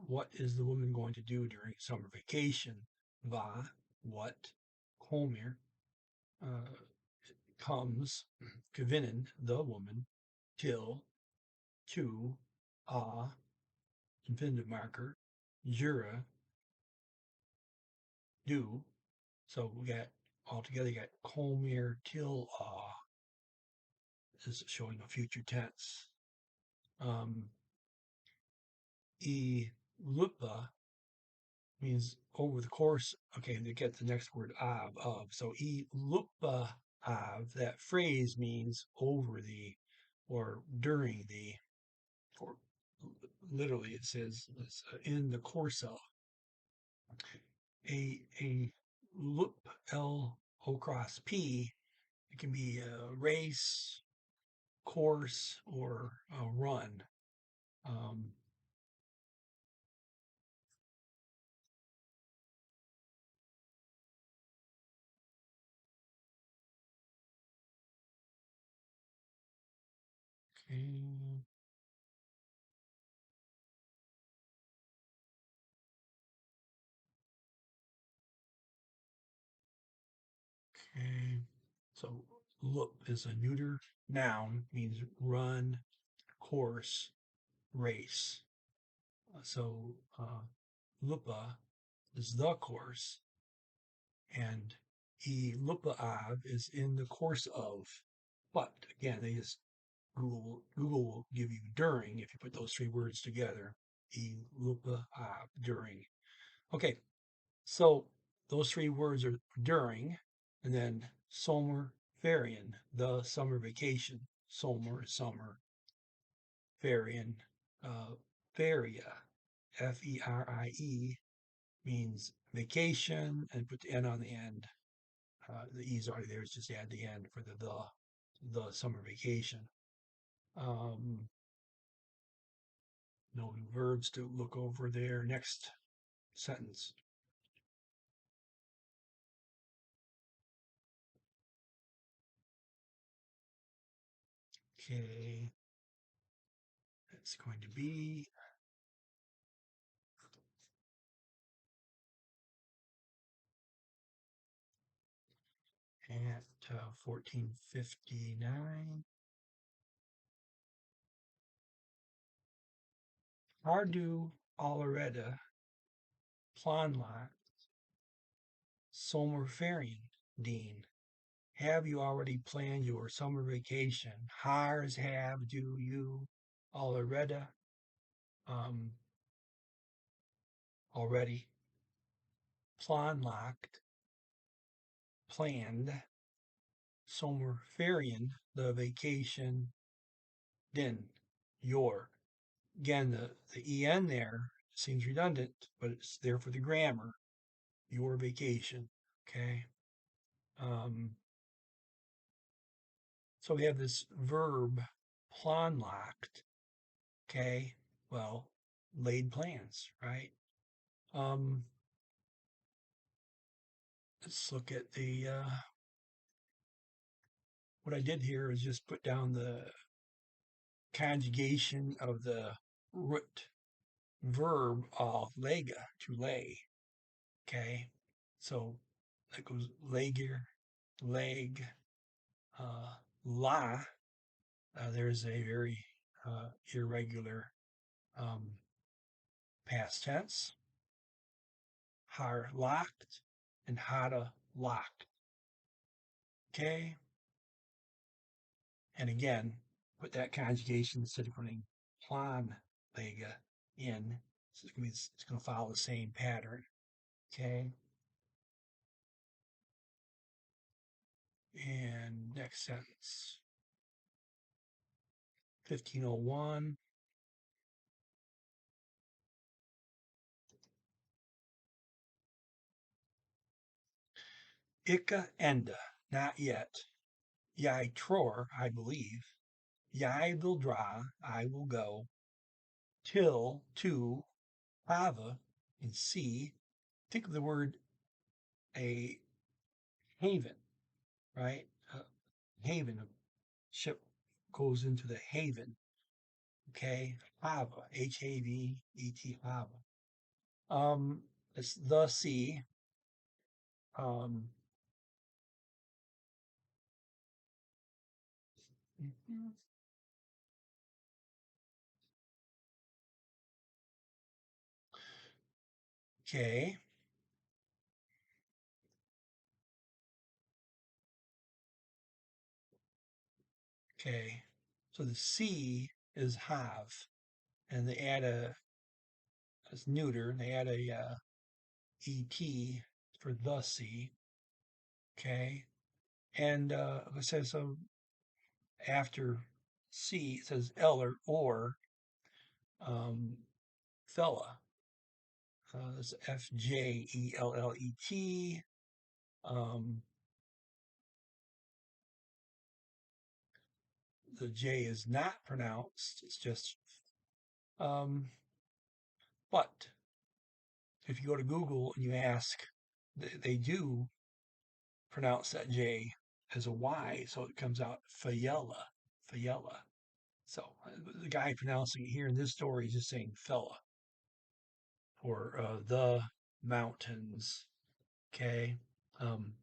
What is the woman going to do during summer vacation? Va, what, kommer, uh, comes, kvinnen, the woman, till, to, infinitive marker, jura, do. So we got altogether, you got kommer till, is showing a future tense. E lupa means over the course. Okay, they get the next word of. So e lupa of, that phrase means over the or during the, or literally it says in the course of. A loop L O cross P, it can be a race, course, or a run. Um, okay. Okay. So look is a neuter noun, means run, course, race. So lupa is the course, and lupa av is in the course of. But again, they just Google will give you during if you put those three words together. Lupa av during. Okay, so those three words are during, and then somer ferien, the summer vacation. Somer is summer, ferien, feria, Ferie means vacation, and put the N on the end. The E's already there, it's just add the N for the summer vacation. No new verbs to look over there. Next sentence. Okay, that's going to be at 14:59. Har du allerede planlagt sommerferien, Dean? Have you already planned your summer vacation? Hars have, do you already? Um, already planlagt, planned, sommerferien, the vacation, din, your. Again, the en there seems redundant, but it's there for the grammar. Your vacation. Okay. Um, so we have this verb planlagt. Okay. Well, laid plans, right? Um, let's look at the what I did here is just put down the conjugation of the root verb of lega, to lay. Okay. So that goes leger, leg, la. There's a very irregular um, past tense. Har locked and hada locked. Okay. And again, put that conjugation instead of putting plan lega in. So it's going to follow the same pattern. Okay. And next sentence 1501. Ika enda, not yet. Jij tror, I believe. Jij will dra, I will go. Till, to, hava, and see. Think of the word a haven, right? Haven, a ship goes into the haven. Okay, hava, Havet, hava. It's the sea. Um, okay, okay. So the sea is have, and they add a as neuter. They add a et for the sea. Okay, and it says so after C, it says Eller or um, fella. It's Fjellet. Um, the J is not pronounced. It's just, um, but if you go to Google and you ask, they do pronounce that J as a Y, so it comes out Fayella, Fayella. So the guy pronouncing it here in this story is just saying fella or the mountains. Okay. Um,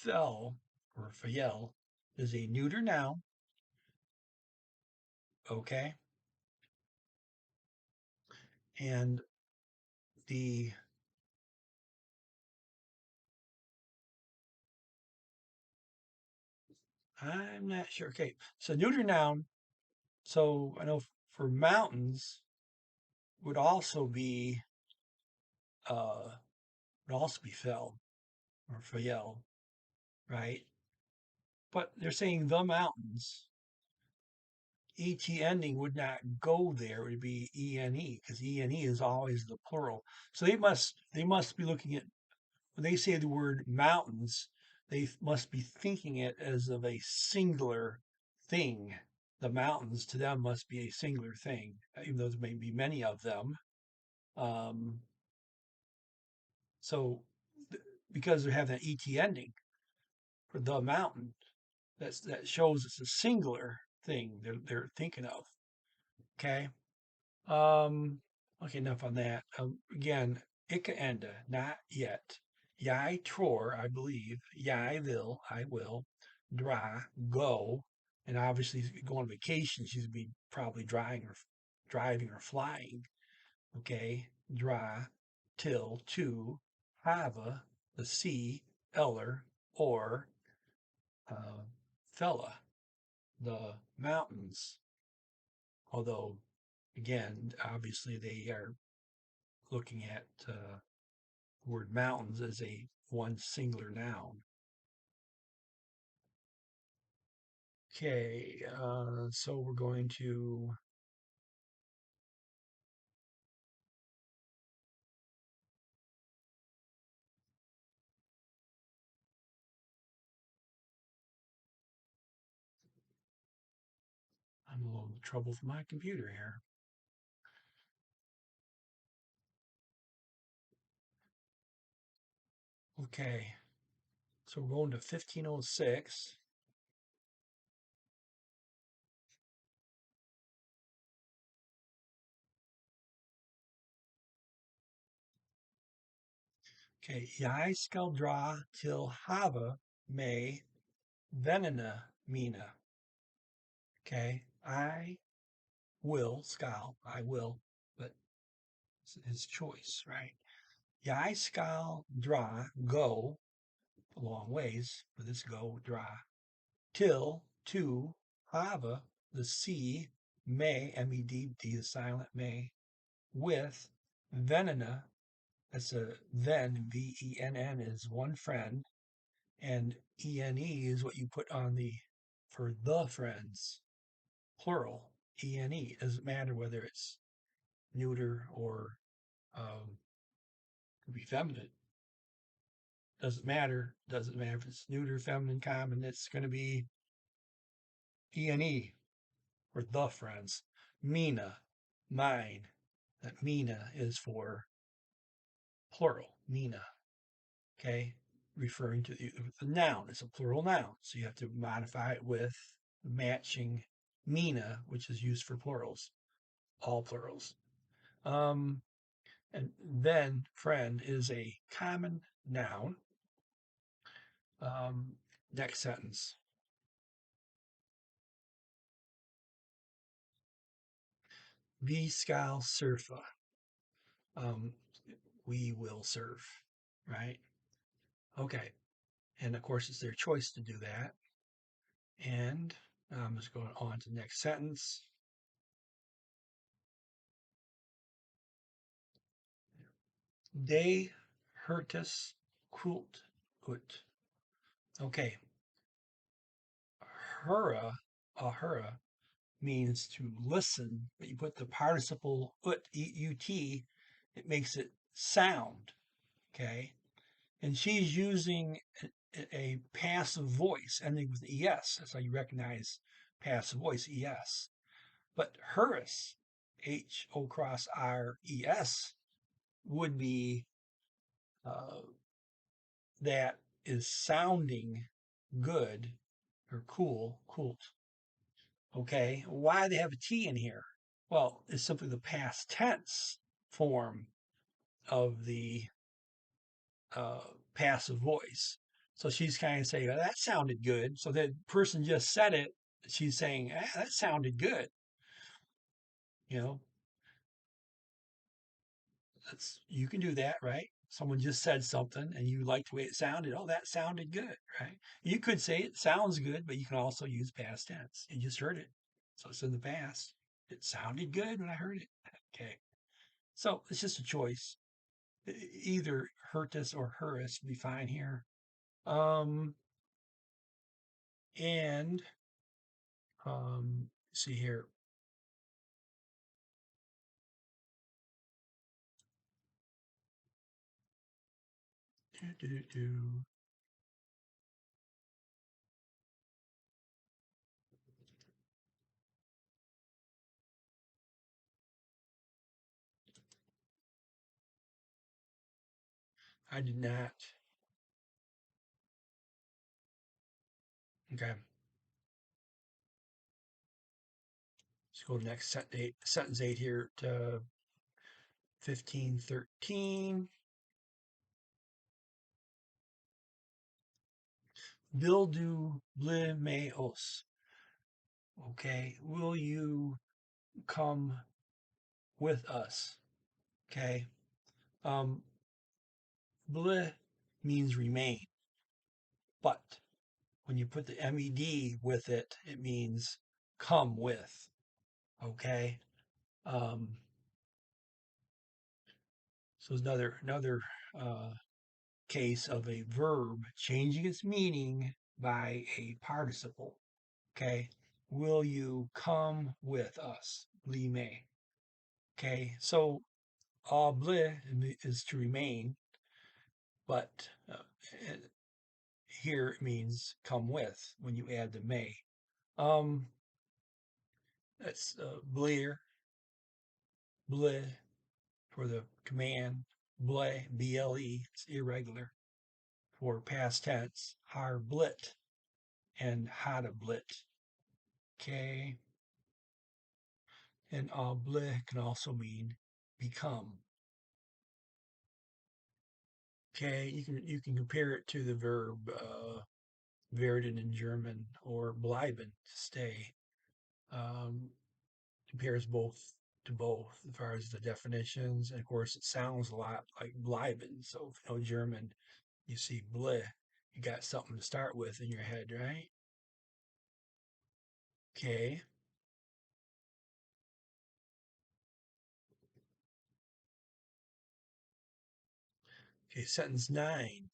Fel or Fiel is a neuter noun, okay? And the I'm not sure. Okay, so neuter noun. So I know for mountains would also be uh Fell or Fiel, right? But they're saying the mountains. Et ending would not go there. It would be ene because ene is always the plural. So they must be looking at when they say the word mountains, they must be thinking it as of a singular thing. The mountains to them must be a singular thing, even though there may be many of them. Um, so because they have that et ending for the mountain, that shows it's a singular thing they're thinking of. Okay. Um, okay, enough on that. Again, Ika enda, not yet. Jij tror, I believe. Jij wil, I will. Dra, go. And obviously, go on vacation, she's be probably driving or flying. Okay. Dra, till, to. Have, the sea, eller, or uh, fella, the mountains. Although, again, obviously, they are looking at the word mountains as a one singular noun. Okay, so we're going to I'm a little trouble with my computer here. Okay, so we're going to 1506. Okay, jij skal dra till have me venena mina. Okay, I will, I will, but it's his choice, right? Jij skal dra, go, a long ways, but this go, dra, till, to, have, the sea, may, med, d is silent, may, with, venena, that's a then, venn is one friend, and ene is what you put on the, for the friends, plural, ene. Doesn't matter whether it's neuter or could be feminine. Doesn't matter if it's neuter, feminine, common, it's going to be ene for the friends. Mina, mine. That mina is for plural, mina. Okay, referring to the noun. It's a plural noun, so you have to modify it with matching mina, which is used for plurals, all plurals. And then friend is a common noun. Next sentence. Vi skal surfa. Um, we will surf, right? Okay. And of course, it's their choice to do that. And I'm just going on to the next sentence. De hurtus kult ut. Okay. Hura, ahura, means to listen, but you put the participle ut, ut, it makes it sound. Okay. And she's using a passive voice ending with es. That's how you recognize passive voice, es. But hurus, H-O cross R-E-S, would be uh, that is sounding good or cool, kult. Okay, why do they have a T in here? Well, it's simply the past tense form of the passive voice. So she's kind of saying, "Oh, that sounded good." So the person just said it. She's saying, that sounded good. You know, you can do that, right? Someone just said something and you liked the way it sounded. Oh, that sounded good, right? You could say it sounds good, but you can also use past tense. You just heard it. So it's in the past. It sounded good when I heard it. Okay. So it's just a choice. Either hurtus or hurus would be fine here. And see here. I did not. Okay. Let's go to the next sentence eight here to 1513. Will du blimeos? Okay. Will you come with us? Okay. Um, Bli means remain, but when you put the med with it, it means come with. Okay. Um, so it's another case of a verb changing its meaning by a participle. Okay. Will you come with us? Lime. Okay. So bli is to remain, but here it means come with when you add the may. Um, that's bleer, ble for the command, ble, ble, it's irregular. For past tense, har blit and hada blit. Okay. And ble can also mean become. Okay, you can compare it to the verb werden in German or bleiben, to stay. Um, compares both to both as far as the definitions. And of course, it sounds a lot like bleiben. So if you know German, you see ble, you got something to start with in your head, right? Okay. Okay, sentence 9.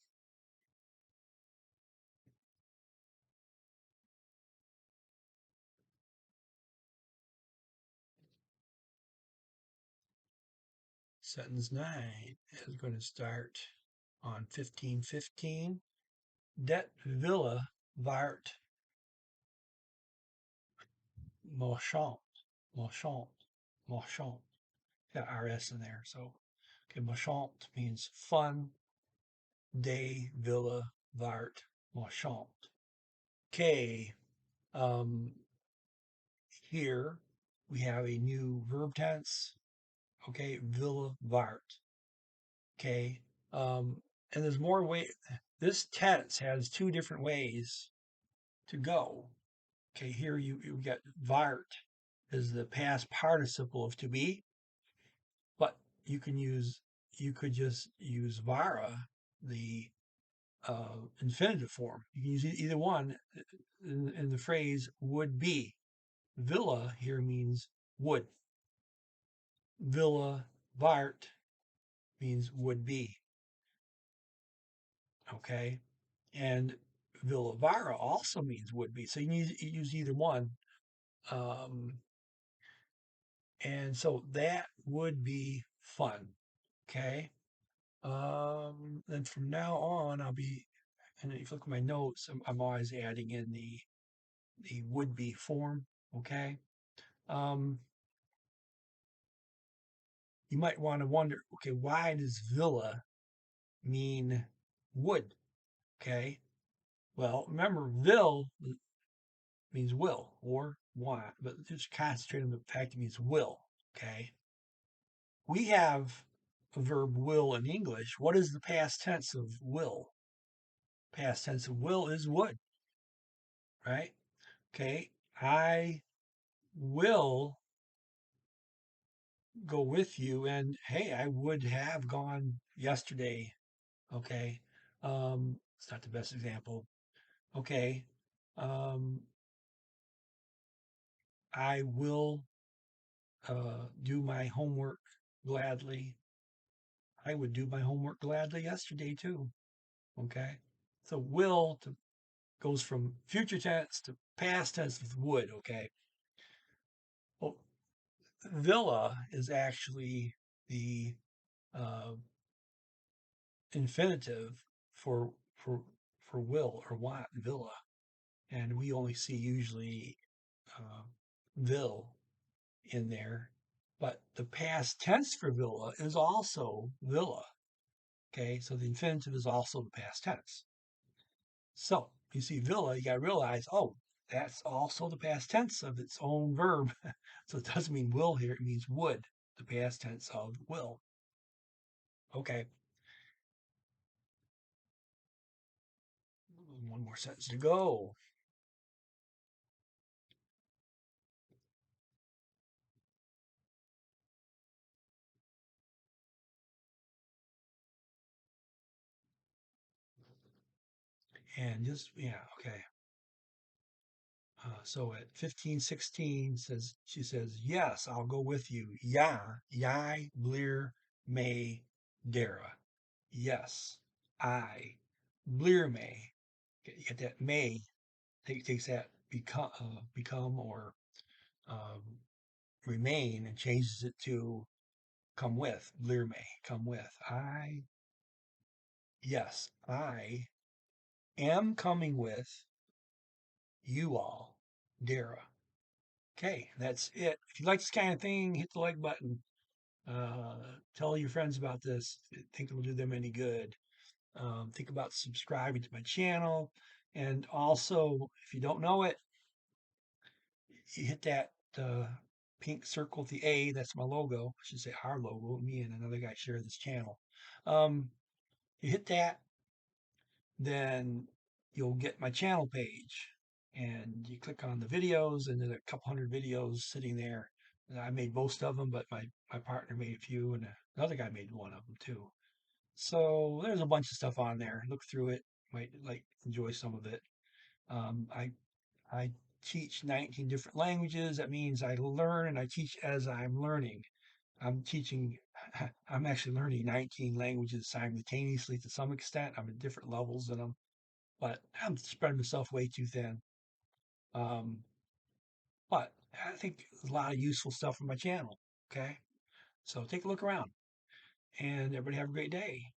Sentence 9 is going to start on 1515. Det Villa waard marchand. Marchand. Marchand. Got RS in there. So, okay, marchand means fun. De Villa waard marchand. Okay, um, here we have a new verb tense. Okay, Villa waard. Okay, and there's more way. This tense has two different ways to go. Okay, here you got Vart is the past participle of to be, but you could just use Vara, the infinitive form. You can use either one in the phrase would be. Villa here means would. Villa Vart means would be. Okay, and Villa Vara also means would be. So you use either one. Um, and so that would be fun. Okay. And from now on, and if you look at my notes, I'm always adding in the would be form. Okay. Um, you might want to wonder, okay, why does villa mean would? Okay. Well, remember, vil means will or want, but just concentrate on the fact it means will. Okay. We have a verb will in English. What is the past tense of will? past tense of will is would, right? Okay. I will go with you. And hey, I would have gone yesterday. Okay. It's not the best example. Okay. Um, I will do my homework gladly. I would do my homework gladly yesterday too. Okay. So will to, goes from future tense to past tense with would. Okay. Well, villa is actually the uh, infinitive for for for will or want villa, and we only see usually uh, vil in there. But the past tense for villa is also villa. Okay, so the infinitive is also the past tense. So you see villa, you got to realize, oh, that's also the past tense of its own verb. So it doesn't mean will here, it means would, the past tense of will. Okay, one more sentence to go. And just, yeah, okay. So at 15:16 says she says, yes, I'll go with you. Ja, jij, blir, me, dara. Yes, I, blir me. You get that may takes that become or um, remain and changes it to come with. Blir me, come with. Yes, I am coming with you all, Dara. Okay, that's it. If you like this kind of thing, hit the like button. Uh, Tell your friends about this. Think it'll do them any good. Think about subscribing to my channel. And also, if you don't know it, you hit that pink circle with the A. That's my logo. I should say our logo. Me and another guy share this channel. Um, you hit that, then you'll get my channel page. And you click on the videos, and there's a couple hundred videos sitting there. And I made most of them, but my partner made a few, and another guy made one of them too. So there's a bunch of stuff on there. Look through it. Might like enjoy some of it. Um, I I teach 19 different languages. That means I learn and I teach as I'm learning. I'm teaching, I'm actually learning 19 languages simultaneously to some extent. I'm at different levels in them, but I'm spreading myself way too thin. Um, but I think there's a lot of useful stuff on my channel. Okay. So take a look around and everybody have a great day.